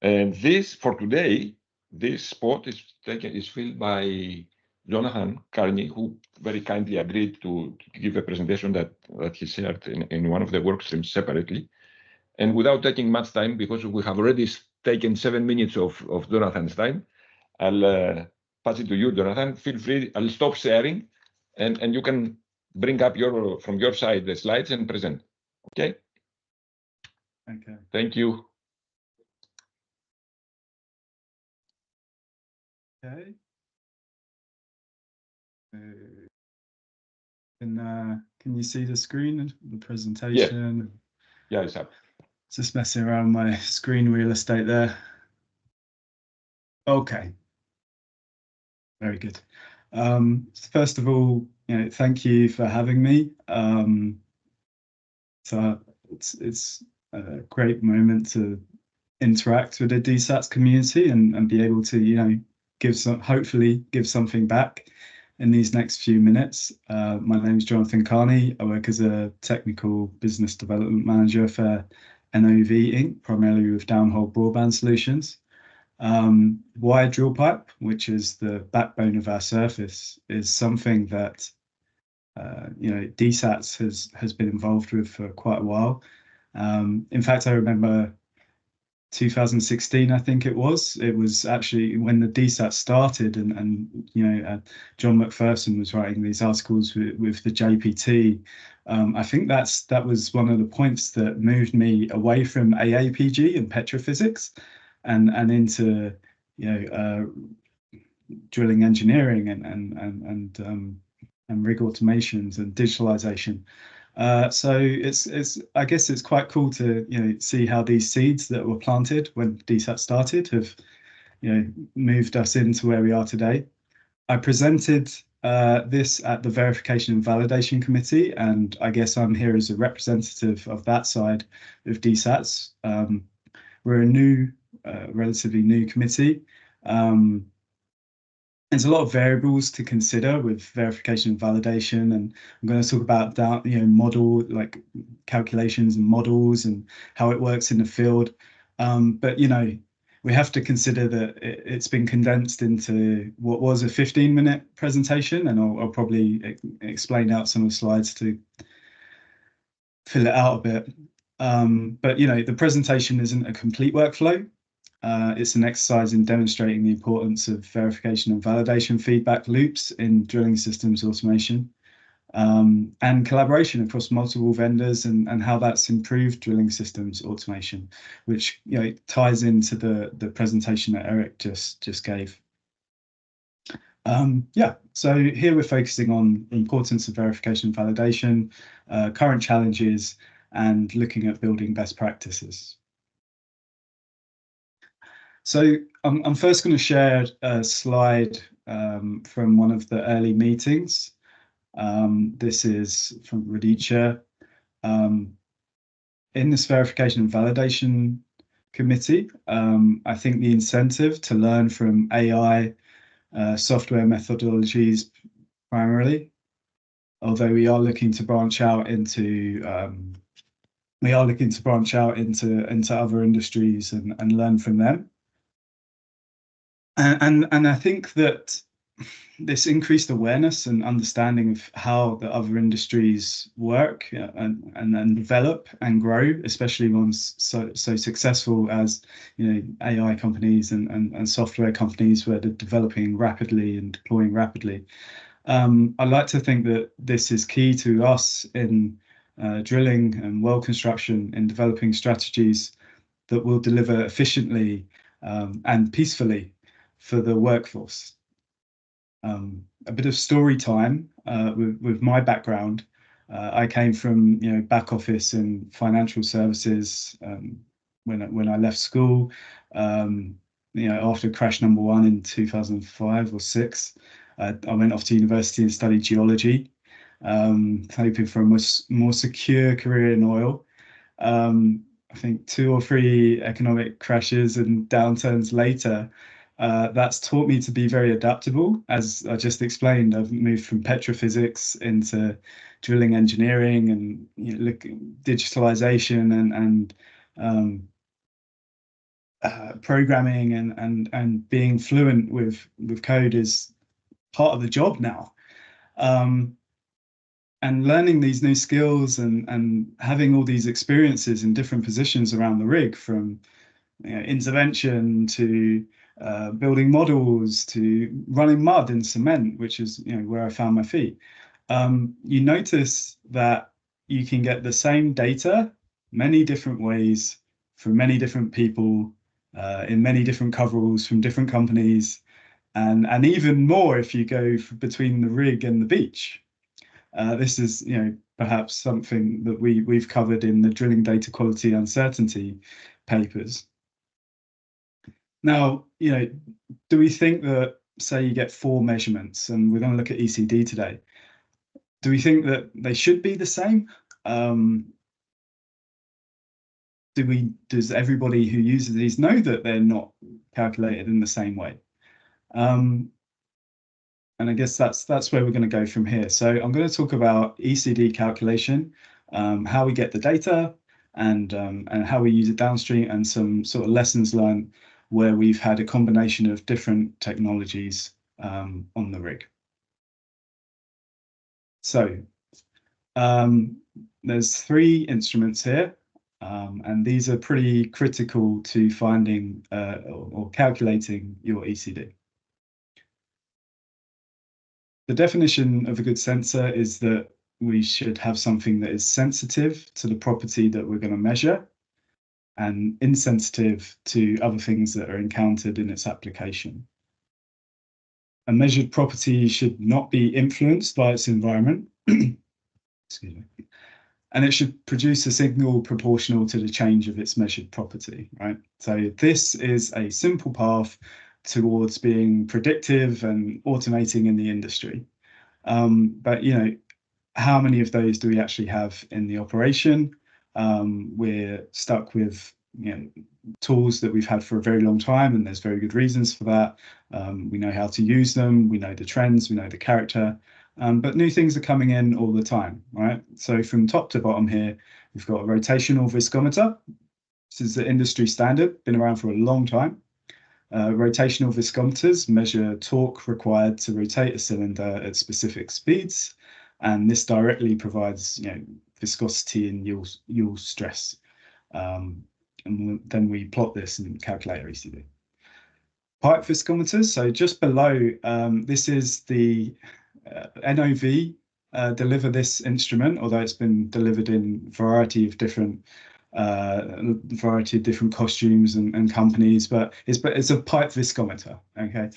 And this, for today, this spot is filled by Jonathan Carney, who very kindly agreed to give a presentation that he shared in one of the work streams separately. And without taking much time, because we have already taken 7 minutes of Jonathan's time, I'll pass it to you, Jonathan. Feel free, I'll stop sharing, and you can bring up from your side the slides and present. Okay? Okay. Thank you. Okay. Can you see the screen, the presentation? Yeah, it's up. Just messing around my screen real estate there. Okay. Very good. First of all, thank you for having me. So it's a great moment to interact with the DSATS community and be able to, hopefully give something back in these next few minutes. My name is Jonathan Carney. I work as a technical business development manager for NOV Inc., primarily with downhole broadband solutions. Wired drill pipe, which is the backbone of our surface, is something that DSATS has been involved with for quite a while. In fact, I remember 2016, I think it was actually when the DSATS started, and John McPherson was writing these articles with the JPT. I think that was one of the points that moved me away from AAPG and petrophysics and into drilling engineering and rig automations and digitalization. So I guess it's quite cool to see how these seeds that were planted when DSAT started have moved us into where we are today. I presented this at the Verification and Validation Committee, and I guess I'm here as a representative of that side of DSATS. We're a relatively new committee. There's a lot of variables to consider with verification and validation, and I'm going to talk about that, model, like calculations and models and how it works in the field. But we have to consider that it's been condensed into what was a 15-minute presentation, and I'll probably explain out some of the slides to fill it out a bit. But the presentation isn't a complete workflow. It's an exercise in demonstrating the importance of verification and validation feedback loops in drilling systems automation, and collaboration across multiple vendors and how that's improved drilling systems automation, which ties into the presentation that Eric just gave. So here we're focusing on the importance of verification and validation, current challenges, and looking at building best practices. So I'm first going to share a slide from one of the early meetings. This is from Radicha. In this verification and validation committee, I think the incentive to learn from AI software methodologies primarily, although we are looking to branch out into other industries and learn from them. And I think that this increased awareness and understanding of how the other industries work and then develop and grow, especially ones so successful as AI companies and software companies where they're developing rapidly and deploying rapidly. I like to think that this is key to us in drilling and well construction, in developing strategies that will deliver efficiently and peacefully for the workforce. A bit of story time with my background. I came from back office and financial services when I left school. After crash number one in 2005 or 6, I went off to university and studied geology, hoping for a more secure career in oil. I think 2 or 3 economic crashes and downturns later, that's taught me to be very adaptable. As I just explained, I've moved from petrophysics into drilling engineering and digitalization and programming and being fluent with code is part of the job now. And learning these new skills and having all these experiences in different positions around the rig, from intervention to building models to running mud and cement, which is where I found my feet. You notice that you can get the same data many different ways from many different people in many different coveralls from different companies, and even more if you go between the rig and the beach. This is perhaps something that we've covered in the drilling data quality uncertainty papers. Now, do we think that, say you get 4 measurements, and we're going to look at ECD today, do we think that they should be the same? Does everybody who uses these know that they're not calculated in the same way? And I guess that's where we're going to go from here. So I'm going to talk about ECD calculation, how we get the data, and how we use it downstream, and some sort of lessons learned where we've had a combination of different technologies on the rig. So there's 3 instruments here, and these are pretty critical to finding or calculating your ECD. The definition of a good sensor is that we should have something that is sensitive to the property that we're going to measure and insensitive to other things that are encountered in its application. A measured property should not be influenced by its environment. Excuse me. And it should produce a signal proportional to the change of its measured property, right? So this is a simple path towards being predictive and automating in the industry. But how many of those do we actually have in the operation? We're stuck with tools that we've had for a very long time, and there's very good reasons for that. We know how to use them, we know the trends, we know the character, but new things are coming in all the time, right? So from top to bottom here, we've got a rotational viscometer. This is the industry standard, been around for a long time. Rotational viscometers measure torque required to rotate a cylinder at specific speeds, and this directly provides viscosity and yaw stress. And then we plot this and calculate our ECD. Pipe viscometers, so just below, this is the NOV deliver this instrument, although it's been delivered in a variety of different costumes and companies, but it's a pipe viscometer. Okay,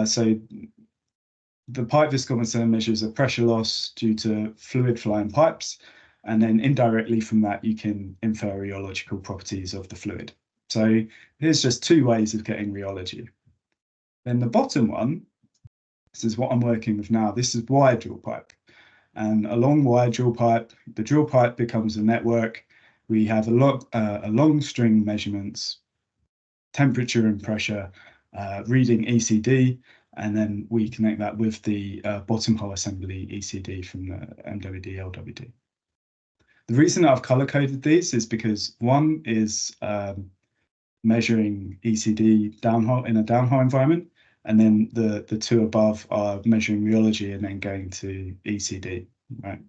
so the pipe viscometer measures a pressure loss due to fluid flying pipes, and then indirectly from that you can infer rheological properties of the fluid. So here's just 2 ways of getting rheology. Then the bottom one, this is what I'm working with now. This is wire drill pipe, and along wire drill pipe, the drill pipe becomes a network. We have a long string measurements, temperature and pressure, reading ECD, and then we connect that with the bottom hole assembly ECD from the MWD, LWD. The reason I've color coded these is because one is measuring ECD downhole in a downhole environment, and then the 2 above are measuring rheology and then going to ECD, right?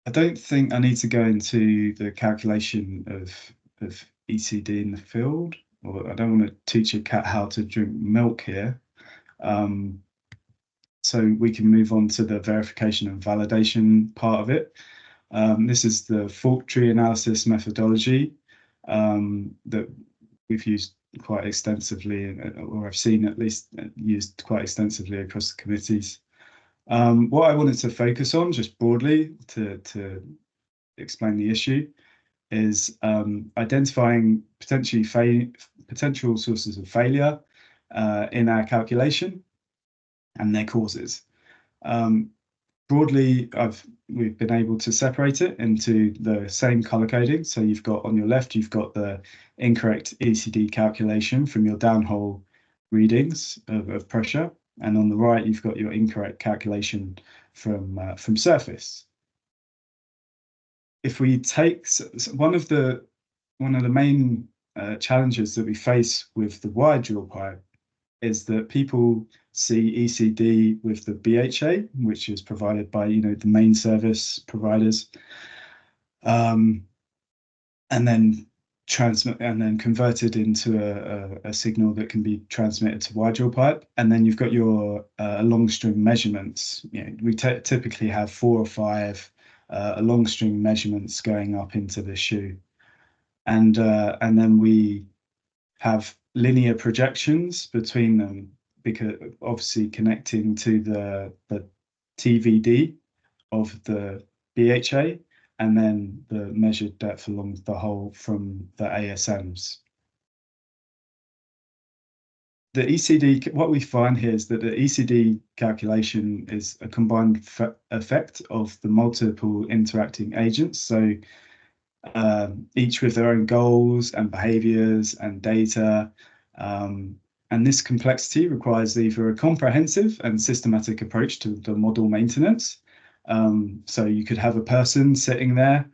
I don't think I need to go into the calculation of ECD in the field, or I don't want to teach a cat how to drink milk here. So we can move on to the verification and validation part of it. This is the fault tree analysis methodology that we've used quite extensively, or I've seen at least used quite extensively across the committees. What I wanted to focus on, just broadly to explain the issue, is identifying potential sources of failure in our calculation and their causes. Broadly, we've been able to separate it into the same color coding. So you've got on your left, you've got the incorrect ECD calculation from your downhole readings of pressure, and on the right, you've got your incorrect calculation from surface. If we take one of the main challenges that we face with the wire drill pipe is that people see ECD with the BHA, which is provided by the main service providers, and then converted into a signal that can be transmitted to wire drill pipe. And then you've got your long string measurements. We typically have 4 or 5 long string measurements going up into the shoe, and then we have linear projections between them because obviously connecting to the TVD of the BHA, and then the measured depth along the hole from the ASMs. The ECD, what we find here is that the ECD calculation is a combined effect of the multiple interacting agents. So each with their own goals and behaviors and data. And this complexity requires either a comprehensive and systematic approach to the model maintenance. So you could have a person sitting there,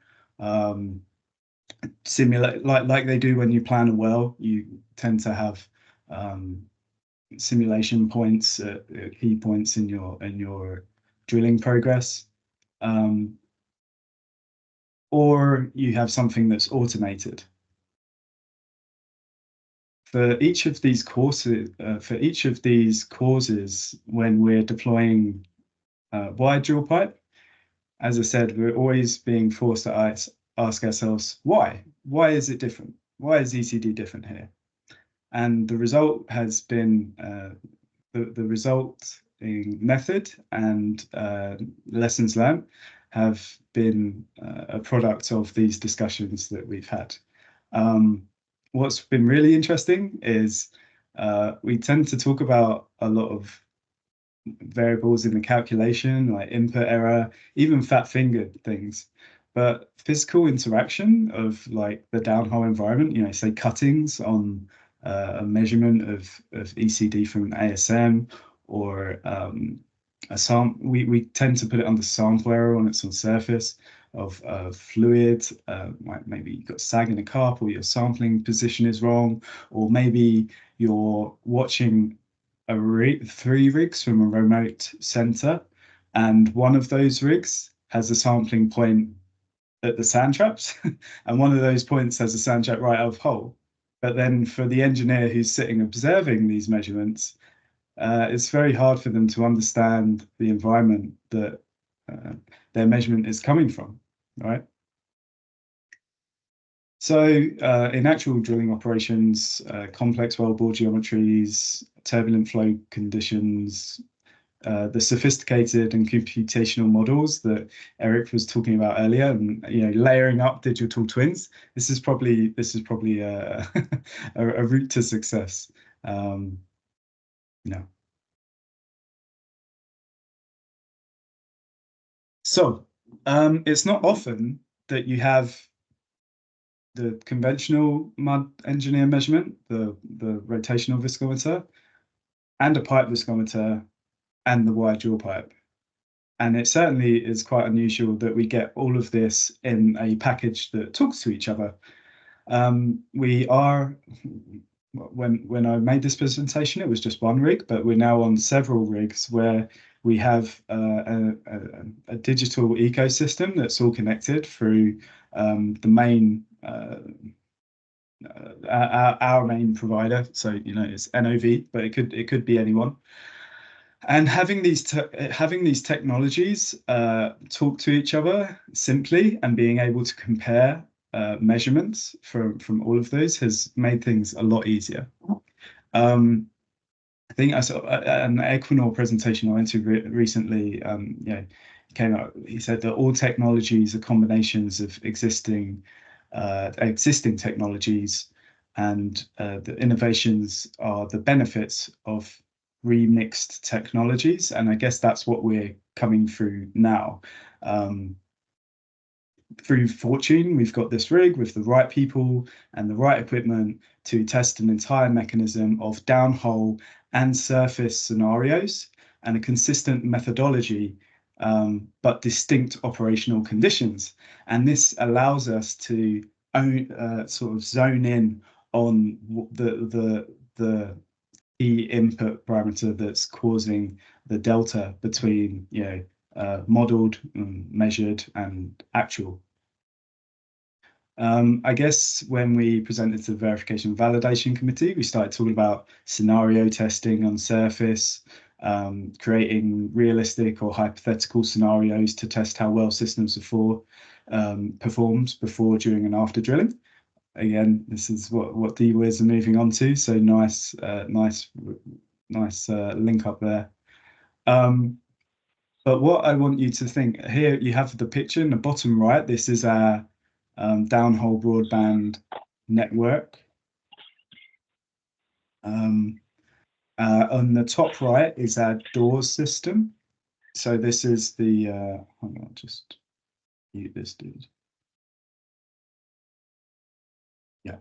simulate like they do when you plan a well. You tend to have simulation points, key points in your drilling progress. Or you have something that's automated. For each of these courses, when we're deploying wide drill pipe, as I said, we're always being forced to ask ourselves, why? Why is it different? Why is ECD different here? And the result has been the resulting method and lessons learned have been a product of these discussions that we've had. What's been really interesting is we tend to talk about a lot of variables in the calculation, like input error, even fat-fingered things. But physical interaction of like the downhole environment, you know, say cuttings on a measurement of ECD from ASM, or we tend to put it under sample error on its own surface of fluid, like maybe you've got sag in a carp, or your sampling position is wrong, or maybe you're watching three rigs from a remote center, and one of those rigs has a sampling point at the sand traps, and one of those points has a sand trap right out of hole. But then for the engineer who's sitting observing these measurements, it's very hard for them to understand the environment that their measurement is coming from, right? So in actual drilling operations, complex wellbore geometries, turbulent flow conditions, the sophisticated and computational models that Eric was talking about earlier, and layering up digital twins. This is probably a, a route to success. So it's not often that you have the conventional mud engineer measurement, the rotational viscometer, and a pipe viscometer, and the wide drill pipe. And it certainly is quite unusual that we get all of this in a package that talks to each other. We are, when I made this presentation, it was just one rig, but we're now on several rigs where we have a digital ecosystem that's all connected through the main, our main provider. So it's NOV, but it could be anyone. And having these technologies talk to each other simply, and being able to compare measurements from all of those has made things a lot easier. I think I saw an Equinor presentation I went to recently. Came out. He said that all technologies are combinations of existing technologies, and the innovations are the benefits of remixed technologies. And I guess that's what we're coming through now. Through fortune, we've got this rig with the right people and the right equipment to test an entire mechanism of downhole and surface scenarios, and a consistent methodology, but distinct operational conditions. And this allows us to sort of zone in on the key input parameter that's causing the delta between modeled, measured, and actual. I guess when we presented to the verification and validation committee, we started talking about scenario testing on surface, creating realistic or hypothetical scenarios to test how well systems performs before, during, and after drilling. Again, this is what DWIS are moving on to. So nice nice link up there. But what I want you to think here, you have the picture in the bottom right. This is our downhole broadband network. On the top right is our doors system. So this is the, hang on, just mute this dude. Yeah.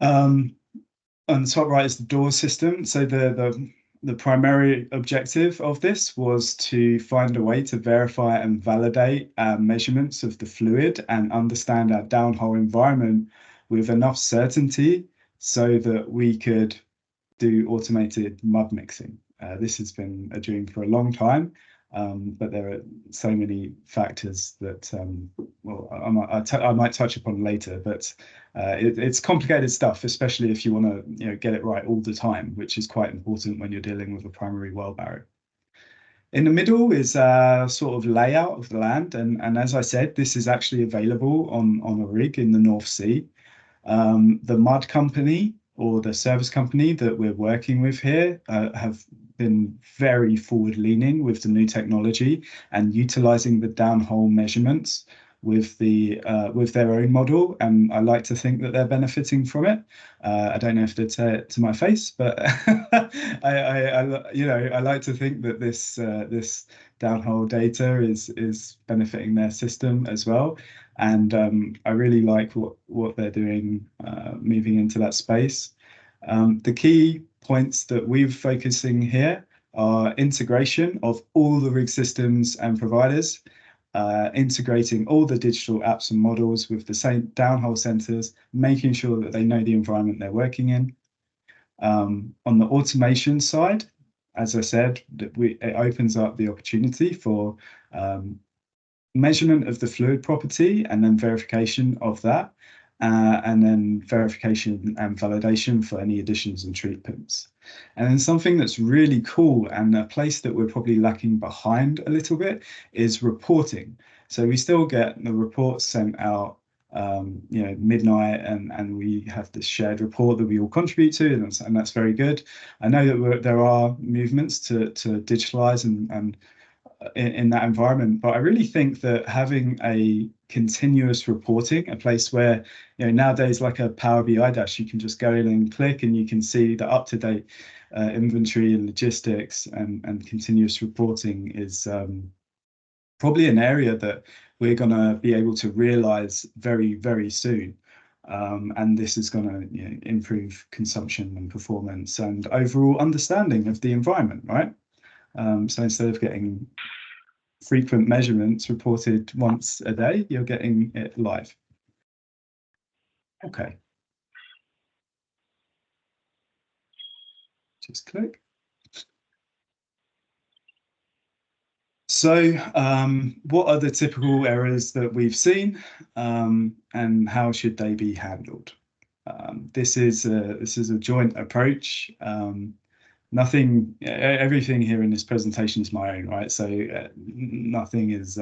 On the top right is the doors system. So the primary objective of this was to find a way to verify and validate our measurements of the fluid and understand our downhole environment with enough certainty so that we could do automated mud mixing. This has been a dream for a long time, but there are so many factors that, well, I might touch upon later, but it's complicated stuff, especially if you want to get it right all the time, which is quite important when you're dealing with a primary well barrow. In the middle is a sort of layout of the land, and as I said, this is actually available on a rig in the North Sea. The mud company or the service company that we're working with here have been very forward-leaning with the new technology and utilizing the downhole measurements with their own model, and I like to think that they're benefiting from it. I don't know if they'd say it to my face, but I like to think that this downhole data is benefiting their system as well. And I really like what they're doing, moving into that space. The key points that we're focusing here are integration of all the rig systems and providers, integrating all the digital apps and models with the same downhole sensors, making sure that they know the environment they're working in. On the automation side, as I said, it opens up the opportunity for measurement of the fluid property and then verification of that, and then verification and validation for any additions and treatments. And then something that's really cool and a place that we're probably lacking behind a little bit is reporting. So we still get the reports sent out midnight, and we have this shared report that we all contribute to, and that's very good. I know that there are movements to digitalize and in that environment, but I really think that having a continuous reporting, a place where nowadays, like a Power BI dash, you can just go in and click and you can see the up-to-date inventory and logistics, and continuous reporting is probably an area that we're going to be able to realize very, very soon. And this is going to improve consumption and performance and overall understanding of the environment, right? So instead of getting frequent measurements reported once a day, you're getting it live. Okay. Just click. So what are the typical errors that we've seen, and how should they be handled? This is a joint approach. Everything here in this presentation is my own, right? So nothing is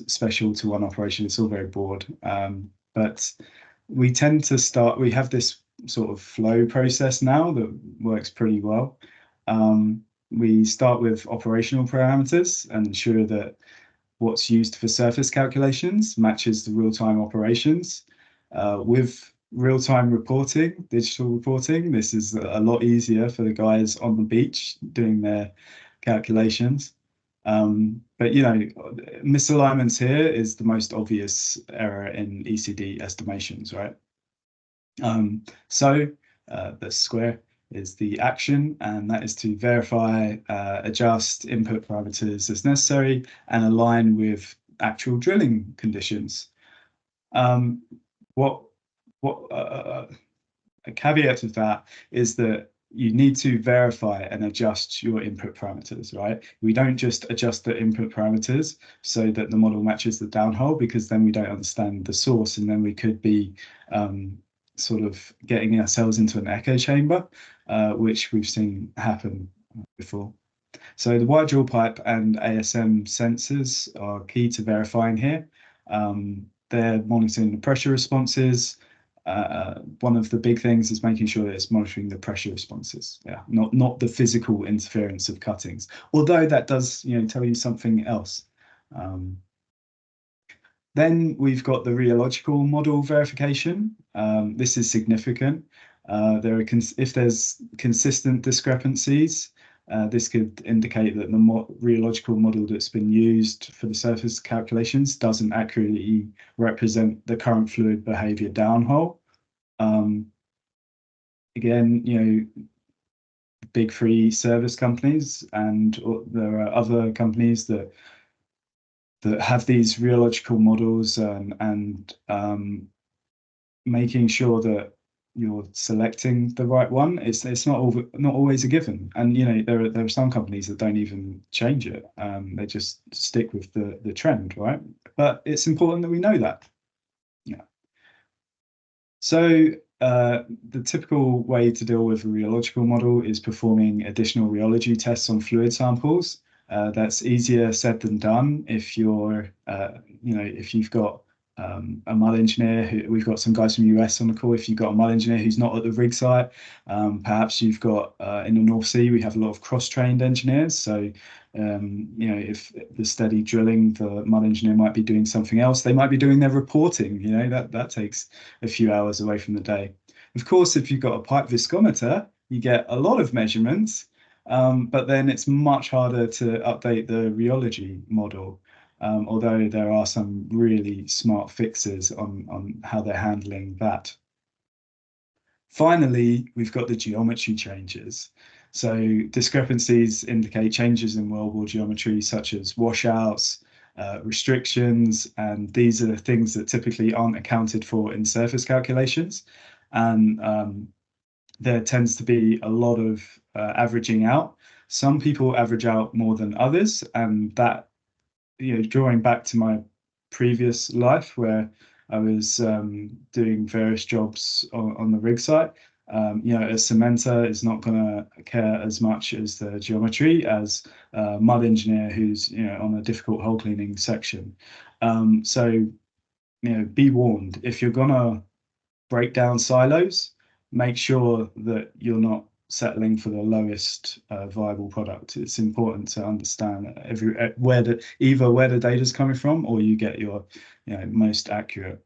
special to one operation. It's all very broad. But we tend to start. We have this sort of flow process now that works pretty well. We start with operational parameters and ensure that what's used for surface calculations matches the real-time operations. With real-time reporting, digital reporting, this is a lot easier for the guys on the beach doing their calculations. But misalignments here is the most obvious error in ECD estimations, right? So the square is the action, and that is to verify, adjust input parameters as necessary, and align with actual drilling conditions. A caveat of that is that you need to verify and adjust your input parameters, right? We don't just adjust the input parameters so that the model matches the downhole, because then we don't understand the source, and then we could be sort of getting ourselves into an echo chamber, which we've seen happen before. So the wire drill pipe and ASM sensors are key to verifying here. They're monitoring the pressure responses, one of the big things is making sure that it's monitoring the pressure responses. Yeah, not the physical interference of cuttings, although that does, you know, tell you something else. Then we've got the rheological model verification. This is significant. If there's consistent discrepancies, this could indicate that the rheological model that's been used for the surface calculations doesn't accurately represent the current fluid behavior downhole. Again, you know, big three service companies, and there are other companies that have these rheological models, and making sure that you're selecting the right one. It's not always a given, and you know, there are some companies that don't even change it. They just stick with the trend, right? But it's important that we know that. Yeah. So the typical way to deal with a rheological model is performing additional rheology tests on fluid samples. That's easier said than done if you're, you know, if you've got a mud engineer. We've got some guys from the US on the call. If you've got a mud engineer who's not at the rig site, perhaps you've got in the North Sea, we have a lot of cross-trained engineers. So, you know, if the steady drilling, the mud engineer might be doing something else. They might be doing their reporting. You know, that takes a few hours away from the day. Of course, if you've got a pipe viscometer, you get a lot of measurements, but then it's much harder to update the rheology model. Although there are some really smart fixes on how they're handling that. Finally, we've got the geometry changes. So discrepancies indicate changes in wellbore geometry, such as washouts, restrictions, and these are the things that typically aren't accounted for in surface calculations. And there tends to be a lot of averaging out. Some people average out more than others, and that, you know, drawing back to my previous life where I was doing various jobs on the rig site, you know, a cementer is not going to care as much as the geometry as a mud engineer who's, you know, on a difficult hole cleaning section. So, you know, be warned, if you're going to break down silos, make sure that you're not settling for the lowest viable product. It's important to understand where the data is coming from, or you get your, you know, most accurate.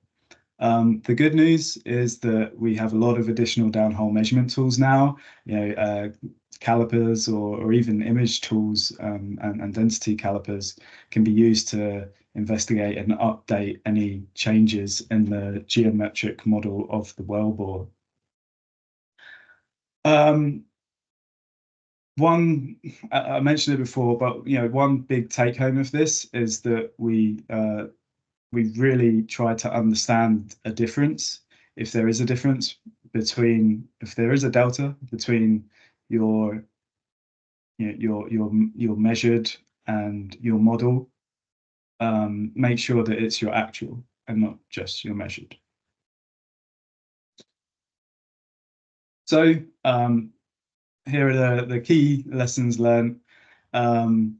The good news is that we have a lot of additional downhole measurement tools now, you know, calipers or even image tools, and density calipers can be used to investigate and update any changes in the geometric model of the wellbore. One, I mentioned it before, but you know, one big take home of this is that we really try to understand a difference, if there is a difference between, if there is a delta between your, you know, your measured and your model. Make sure that it's your actual and not just your measured. So here are the key lessons learned. I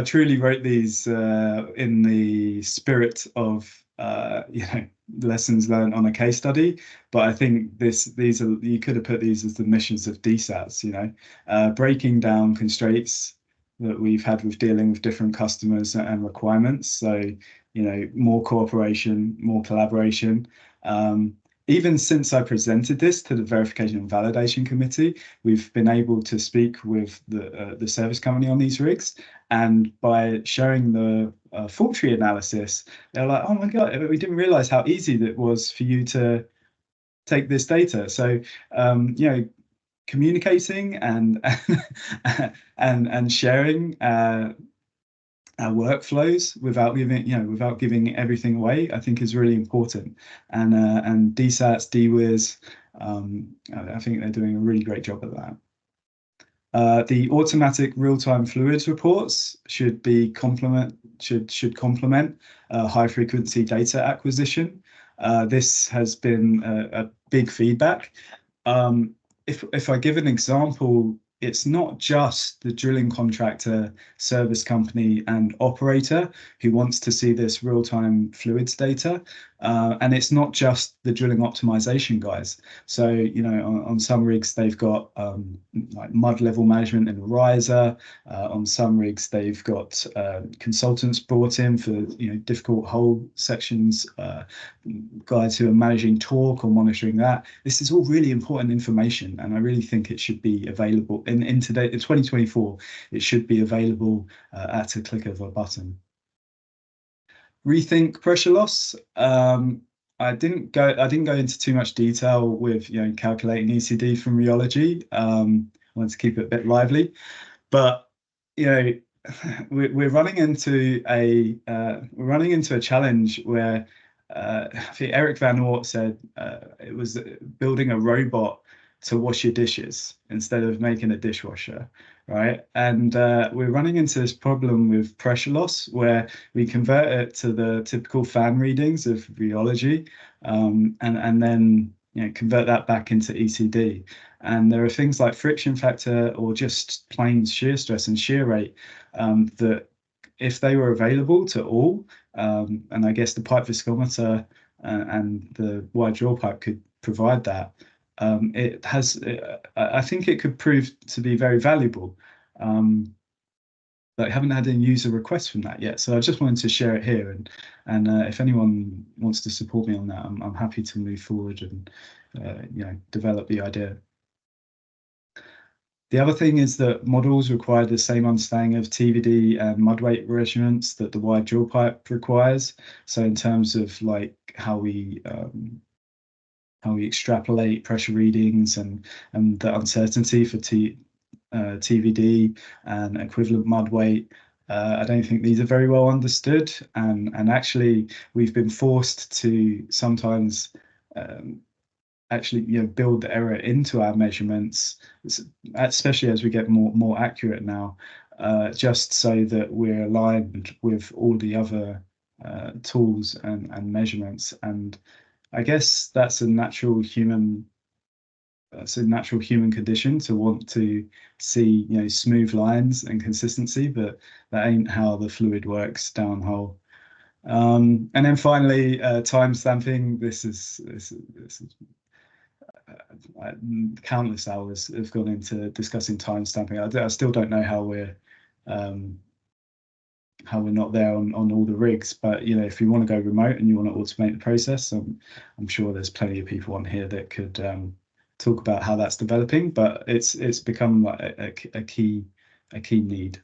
truly wrote these in the spirit of you know, lessons learned on a case study, but I think these are, you could have put these as the missions of DSATS. You know, breaking down constraints that we've had with dealing with different customers and requirements. So, you know, more cooperation, more collaboration. Even since I presented this to the verification and validation committee, we've been able to speak with the service company on these rigs, and by showing the fault tree analysis, they're like, "Oh my God, we didn't realize how easy it was for you to take this data." So, you know, communicating and and sharing our workflows without giving everything away, I think is really important. And DSATS, DWIS, I think they're doing a really great job at that. The automatic real-time fluids reports should complement high frequency data acquisition. This has been a big feedback. If I give an example, it's not just the drilling contractor, service company, and operator who wants to see this real-time fluids data. And it's not just the drilling optimization guys. So, you know, on some rigs, they've got like mud level management in the riser. On some rigs, they've got consultants brought in for, you know, difficult hole sections, guys who are managing torque or monitoring that. This is all really important information, and I really think it should be available in today, in 2024. It should be available at a click of a button. Rethink pressure loss. I didn't go into too much detail with, you know, calculating ECD from rheology. I wanted to keep it a bit lively, but, you know, we're running into a challenge where I think Eric Van Oort said it was building a robot to wash your dishes instead of making a dishwasher, right? And we're running into this problem with pressure loss where we convert it to the typical fan readings of rheology, and then, you know, convert that back into ECD. And there are things like friction factor or just plain shear stress and shear rate that, if they were available to all, and I guess the pipe viscometer and the wide drill pipe could provide that, I think it could prove to be very valuable. But I haven't had any user requests from that yet, so I just wanted to share it here. And if anyone wants to support me on that, I'm happy to move forward and you know, develop the idea. The other thing is that models require the same understanding of TVD and mud weight measurements that the wide drill pipe requires. So in terms of like how we extrapolate pressure readings and the uncertainty for TVD and equivalent mud weight, I don't think these are very well understood. And actually, we've been forced to sometimes actually, you know, build the error into our measurements, especially as we get more accurate now, just so that we're aligned with all the other tools and measurements. And I guess that's a natural human condition to want to see, you know, smooth lines and consistency, but that ain't how the fluid works downhole. And then finally, time stamping. This is countless hours have gone into discussing time stamping. I still don't know how we're not there on all the rigs, but, you know, if you want to go remote and you want to automate the process, I'm sure there's plenty of people on here that could talk about how that's developing, but it's become like a key need.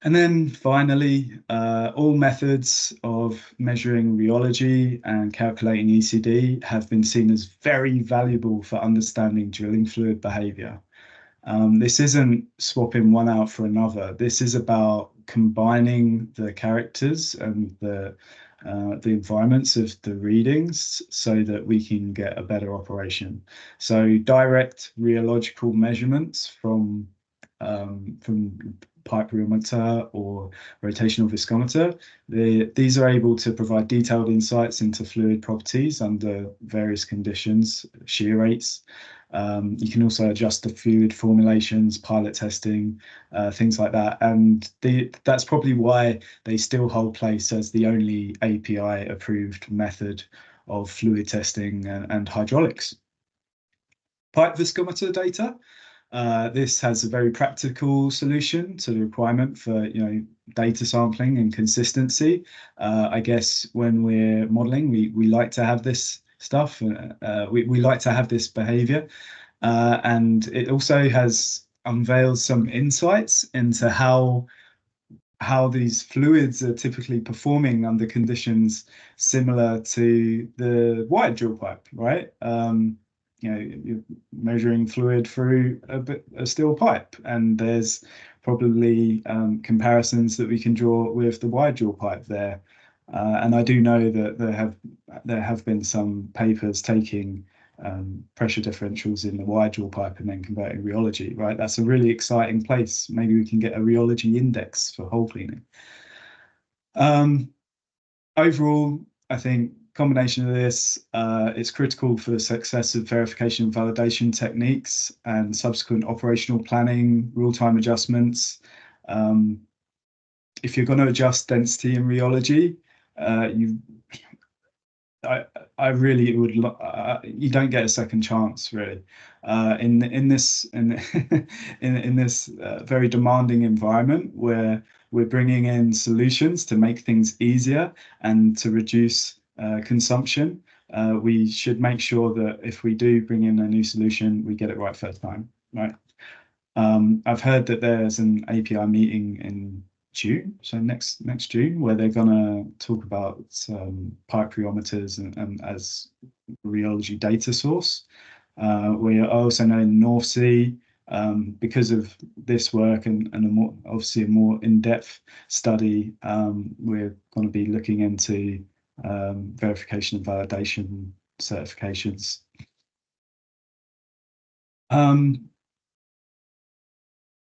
And then finally, all methods of measuring rheology and calculating ECD have been seen as very valuable for understanding drilling fluid behavior. This isn't swapping one out for another. This is about combining the characters and the environments of the readings so that we can get a better operation. So direct rheological measurements from pipe rheometer or rotational viscometer, these are able to provide detailed insights into fluid properties under various conditions, shear rates. You can also adjust the fluid formulations, pilot testing, things like that. And that's probably why they still hold place as the only API approved method of fluid testing and hydraulics. Pipe viscometer data. This has a very practical solution to the requirement for, you know, data sampling and consistency. I guess when we're modeling, we like to have this stuff. We like to have this behavior, and it also has unveiled some insights into how these fluids are typically performing under conditions similar to the wide drill pipe, right? You know, you're measuring fluid through a steel pipe, and there's probably comparisons that we can draw with the wide drill pipe there. And I do know that there have been some papers taking pressure differentials in the wide drill pipe and then converting rheology, right? That's a really exciting place. Maybe we can get a rheology index for hole cleaning. Overall, I think combination of this, it's critical for the success of verification and validation techniques and subsequent operational planning, real-time adjustments. If you're going to adjust density in rheology, I really would. You don't get a second chance, really, in this in this very demanding environment where we're bringing in solutions to make things easier and to reduce consumption. We should make sure that if we do bring in a new solution, we get it right first time, right? I've heard that there's an API meeting in June, so next June, where they're gonna talk about pipe rheometers and as rheology data source. We also know in North Sea, because of this work and obviously a more in-depth study, we're going to be looking into verification and validation certifications.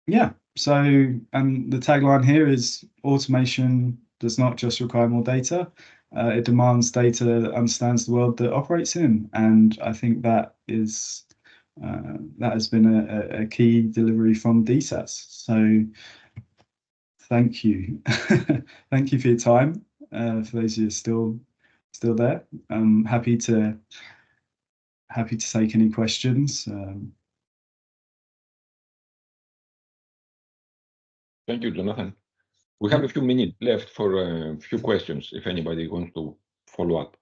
Yeah, so the tagline here is automation does not just require more data, it demands data that understands the world that operates in, and I think that is that has been a key delivery from DSATS. So thank you. Thank you for your time. For those of you still there, I'm happy to take any questions. Thank you, Jonathan. We have a few minutes left for a few questions, if anybody wants to follow up.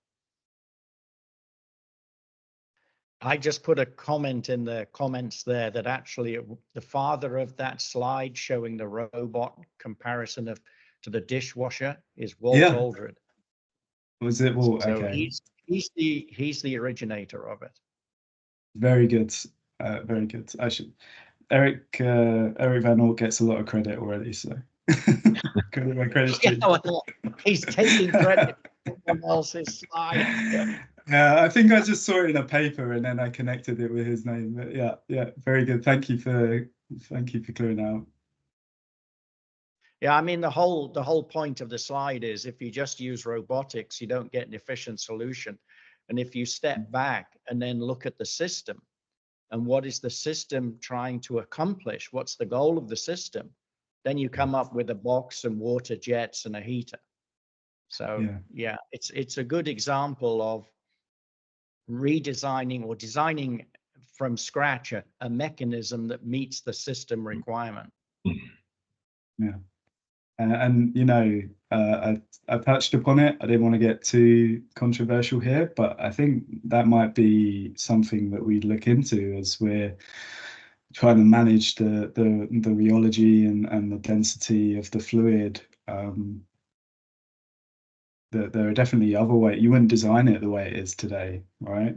I just put a comment in the comments there that actually the father of that slide showing the robot comparison to the dishwasher is Walt Aldred. Was it Walt? So okay. He's the originator of it. Very good. Very good. Eric Van Oort gets a lot of credit already, so credit's due. He's taking credit for someone else's slide. Yeah, I think I just saw it in a paper and then I connected it with his name. But yeah, very good. Thank you for clearing out. Yeah, I mean the whole point of the slide is if you just use robotics, you don't get an efficient solution. And if you step back and then look at the system and what is the system trying to accomplish, what's the goal of the system, then you come up with a box and water jets and a heater. So yeah, it's a good example of redesigning or designing from scratch a mechanism that meets the system requirement. Yeah. And you know, I touched upon it. I didn't want to get too controversial here, but I think that might be something that we look into as we're trying to manage the rheology and the density of the fluid. There are definitely other ways. You wouldn't design it the way it is today, right?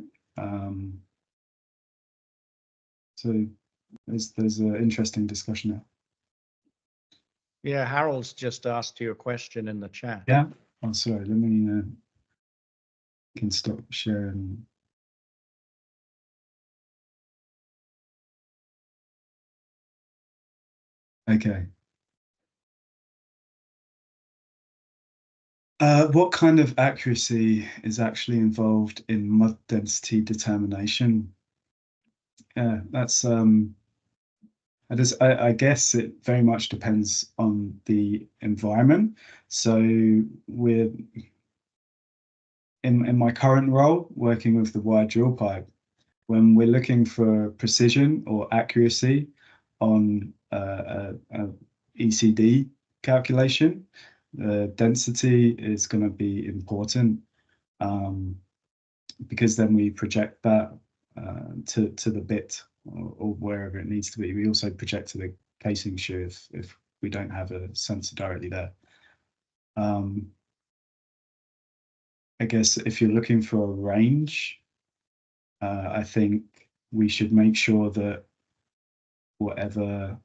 So there's an interesting discussion there. Yeah, Harold's just asked you a question in the chat. Yeah. Oh, sorry. Let me can stop sharing. Okay. What kind of accuracy is actually involved in mud density determination? Yeah, that's I guess it very much depends on the environment. So we're in my current role working with the wire drill pipe, when we're looking for precision or accuracy on a ECD calculation, the density is going to be important, because then we project that to the bit or wherever it needs to be. We also project to the casing shoe if we don't have a sensor directly there. I guess if you're looking for a range, I think we should make sure that whatever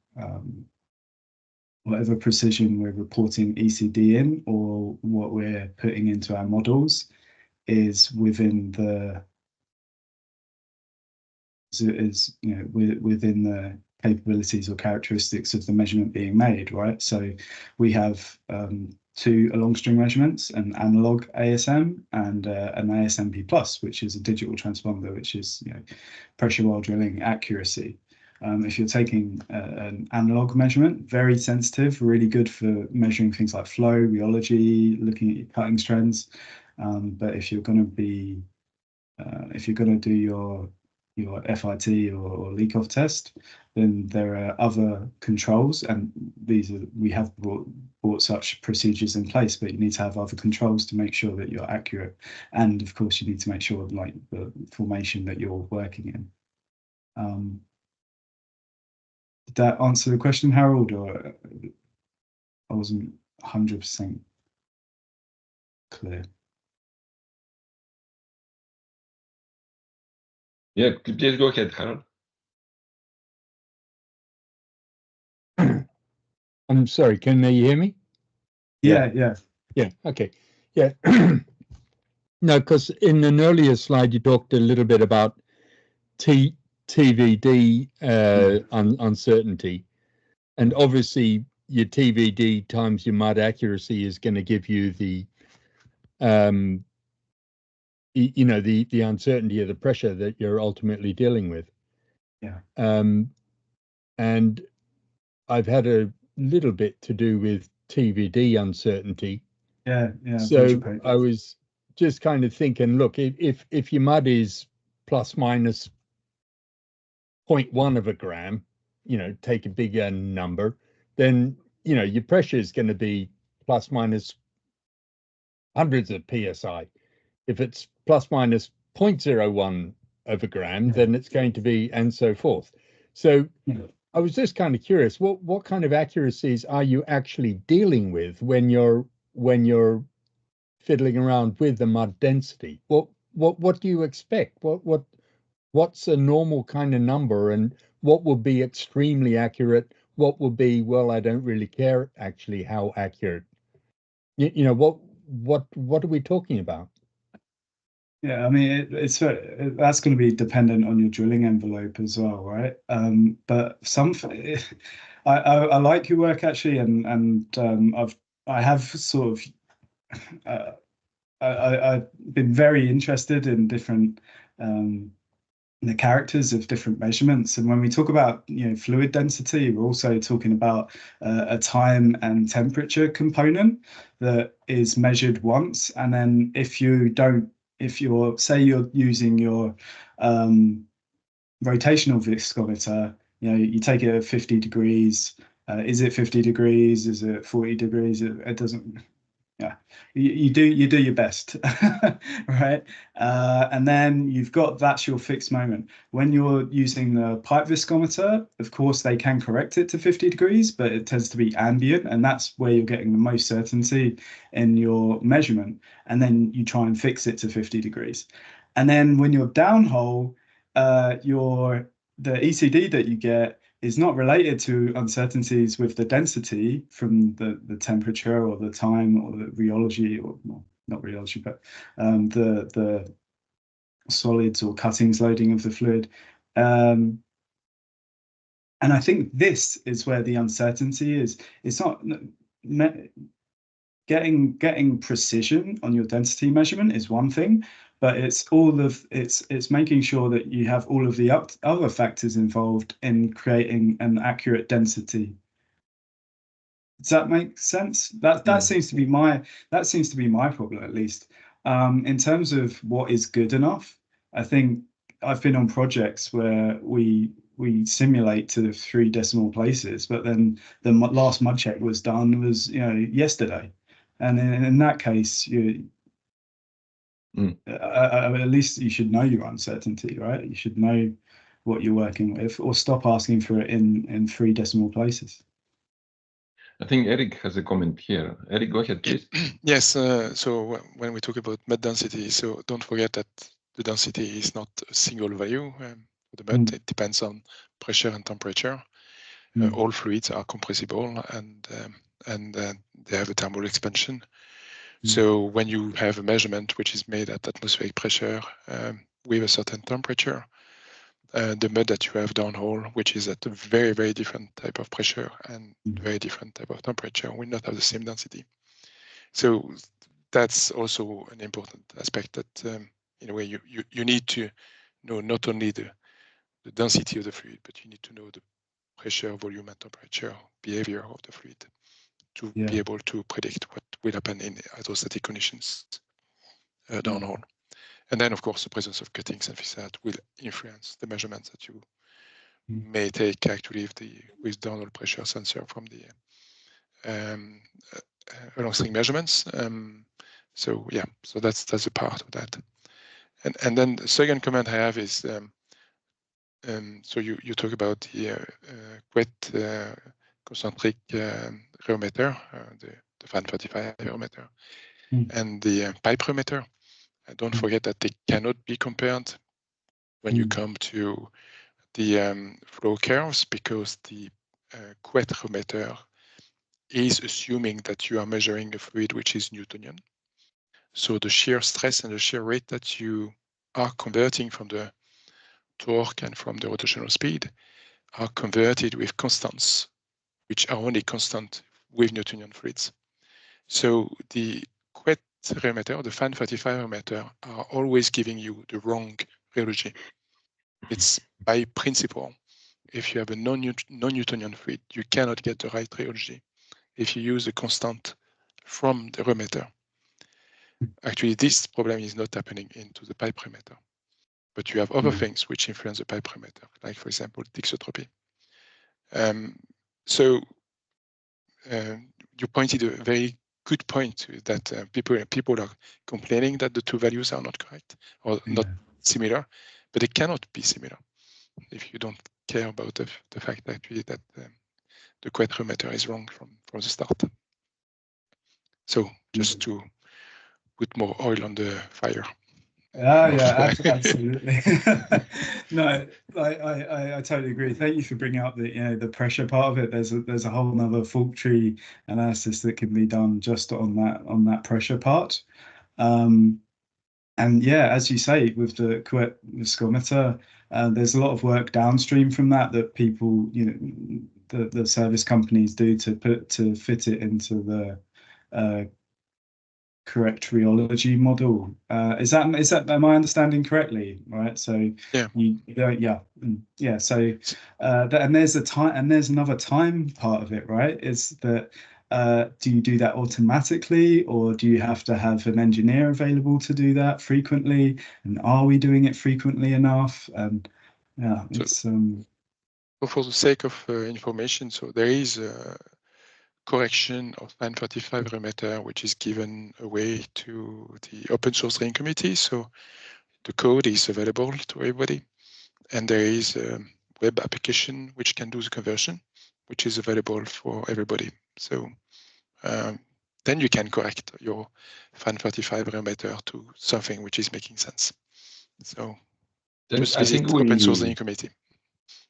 precision we're reporting ECD in or what we're putting into our models is within the within the capabilities or characteristics of the measurement being made, right? So we have two along string measurements, an analog ASM and an ASMP plus, which is a digital transponder, which is pressure while drilling accuracy. If you're taking an analog measurement, very sensitive, really good for measuring things like flow, rheology, looking at your cuttings trends. But if you're going to do your FIT or leak-off test, then there are other controls, and we have brought such procedures in place, but you need to have other controls to make sure that you're accurate, and of course you need to make sure like the formation that you're working in. Did that answer the question, Harold, or I wasn't 100% clear? Yeah, please go ahead, Harold. I'm sorry, can you hear me? Yeah. Okay. Yeah. No, because in an earlier slide you talked a little bit about TVD uncertainty, and obviously your TVD times your mud accuracy is going to give you the the uncertainty of the pressure that you're ultimately dealing with. Yeah. And I've had a little bit to do with TVD uncertainty. Yeah. So I was just kind of thinking, look, if your mud is plus minus 0.1 of a gram, take a bigger number, then your pressure is going to be plus minus hundreds of psi. If it's plus minus 0.01 of a gram, then it's going to be, and so forth. So I was just kind of curious, what kind of accuracies are you actually dealing with when you're fiddling around with the mud density? What do you expect? What's a normal kind of number, and what will be extremely accurate? What will be, well, I don't really care actually how accurate? What are we talking about? Yeah, I mean, that's going to be dependent on your drilling envelope as well, right? But I like your work actually, and I have sort of I've been very interested in different the characters of different measurements, and when we talk about fluid density, we're also talking about a time and temperature component that is measured once, and then if you're say you're using your rotational viscometer, you take it at 50 degrees. Is it 50 degrees? Is it 40 degrees? It doesn't. Yeah, you do your best, right? And then that's your fixed moment. When you're using the pipe viscometer, of course they can correct it to 50 degrees, but it tends to be ambient, and that's where you're getting the most certainty in your measurement. And then you try and fix it to 50 degrees. And then when you're downhole, the ECD that you get is not related to uncertainties with the density from the temperature or the time or the rheology, or well, not rheology, but the solids or cuttings loading of the fluid. And I think this is where the uncertainty is. It's not getting precision on your density measurement is one thing, but it's making sure that you have all of the other factors involved in creating an accurate density. Does that make sense? That seems to be my problem, at least. In terms of what is good enough, I think I've been on projects where we simulate to 3 decimal places, but then the last mud check was done yesterday, and in that case, at least you should know your uncertainty, right? You should know what you're working with, or stop asking for it in 3 decimal places. I think Eric has a comment here. Eric, go ahead, please. Yes, so when we talk about mud density, so don't forget that the density is not a single value for the mud. It depends on pressure and temperature. All fluids are compressible, and they have a thermal expansion. So when you have a measurement which is made at atmospheric pressure with a certain temperature, the mud that you have downhole, which is at a very, very different type of pressure and very different type of temperature, will not have the same density. So that's also an important aspect that in a way you need to know not only the the density of the fluid, but you need to know the pressure, volume, and temperature behavior of the fluid to be able to predict what will happen in hydrostatic conditions downhole. And then, of course, the presence of cuttings and things that will influence the measurements that you may take actually with downhole pressure sensor from the along string measurements. So yeah, so that's a part of that. And then the second comment I have is so you talk about the Couette concentric rheometer, the fan 35 rheometer, and the pipe rheometer. Don't forget that they cannot be compared when you come to the flow curves, because the Couette rheometer is assuming that you are measuring a fluid which is Newtonian. So the shear stress and the shear rate that you are converting from the torque and from the rotational speed are converted with constants, which are only constant with Newtonian fluids. So the Couette rheometer, the fan 35 rheometer, are always giving you the wrong rheology. It's by principle. If you have a non-Newtonian fluid, you cannot get the right rheology if you use a constant from the rheometer. Actually, this problem is not happening into the pipe rheometer, but you have other things which influence the pipe rheometer, like, for example, thixotropy. So you pointed a very good point that people are complaining that the two values are not correct or not similar, but they cannot be similar if you don't care about the fact actually that the Couette rheometer is wrong from the start. So just to put more oil on the fire. Yeah, absolutely. No, I totally agree. Thank you for bringing up the pressure part of it. There's a whole other fault tree analysis that can be done just on that pressure part. And yeah, as you say, with the Couette viscometer, there's a lot of work downstream from that people, the service companies do to fit it into the correct rheology model. Is that am I understanding correctly? Right. So yeah. So and there's a time, and there's another time part of it, right? Is that do you do that automatically, or do you have to have an engineer available to do that frequently? And are we doing it frequently enough? And yeah, it's for the sake of information, so there is a correction of fan 35 rheometer, which is given away to the open source drilling community. So the code is available to everybody, and there is a web application which can do the conversion, which is available for everybody. So then you can correct your fan 35 rheometer to something which is making sense. So just visit open source drilling community.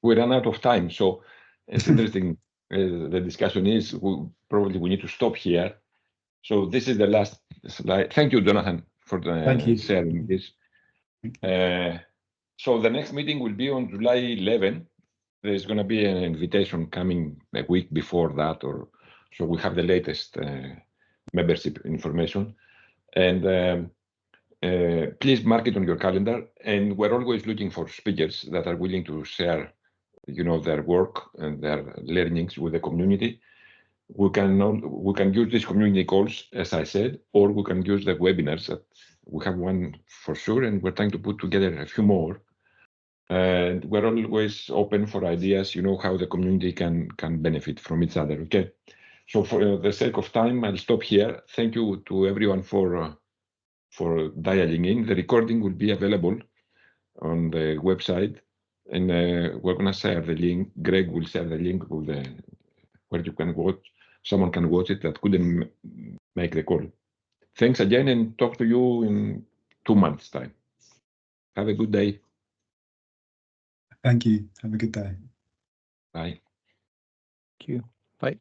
We ran out of time, so it's interesting. The discussion is probably we need to stop here. So this is the last slide. Thank you, Jonathan, for sharing this. So the next meeting will be on July 11. There's going to be an invitation coming a week before that, or so we have the latest membership information. And please mark it on your calendar. And we're always looking for speakers that are willing to share their work and their learnings with the community. We can use these community calls, as I said, or we can use the webinars. We have one for sure, and we're trying to put together a few more. And we're always open for ideas, how the community can benefit from each other. Okay. So for the sake of time, I'll stop here. Thank you to everyone for dialing in. The recording will be available on the website. And we're going to share the link. Greg will share the link with where you can watch. Someone can watch it that couldn't make the call. Thanks again, and talk to you in 2 months' time. Have a good day. Thank you. Have a good day. Bye. Thank you. Bye.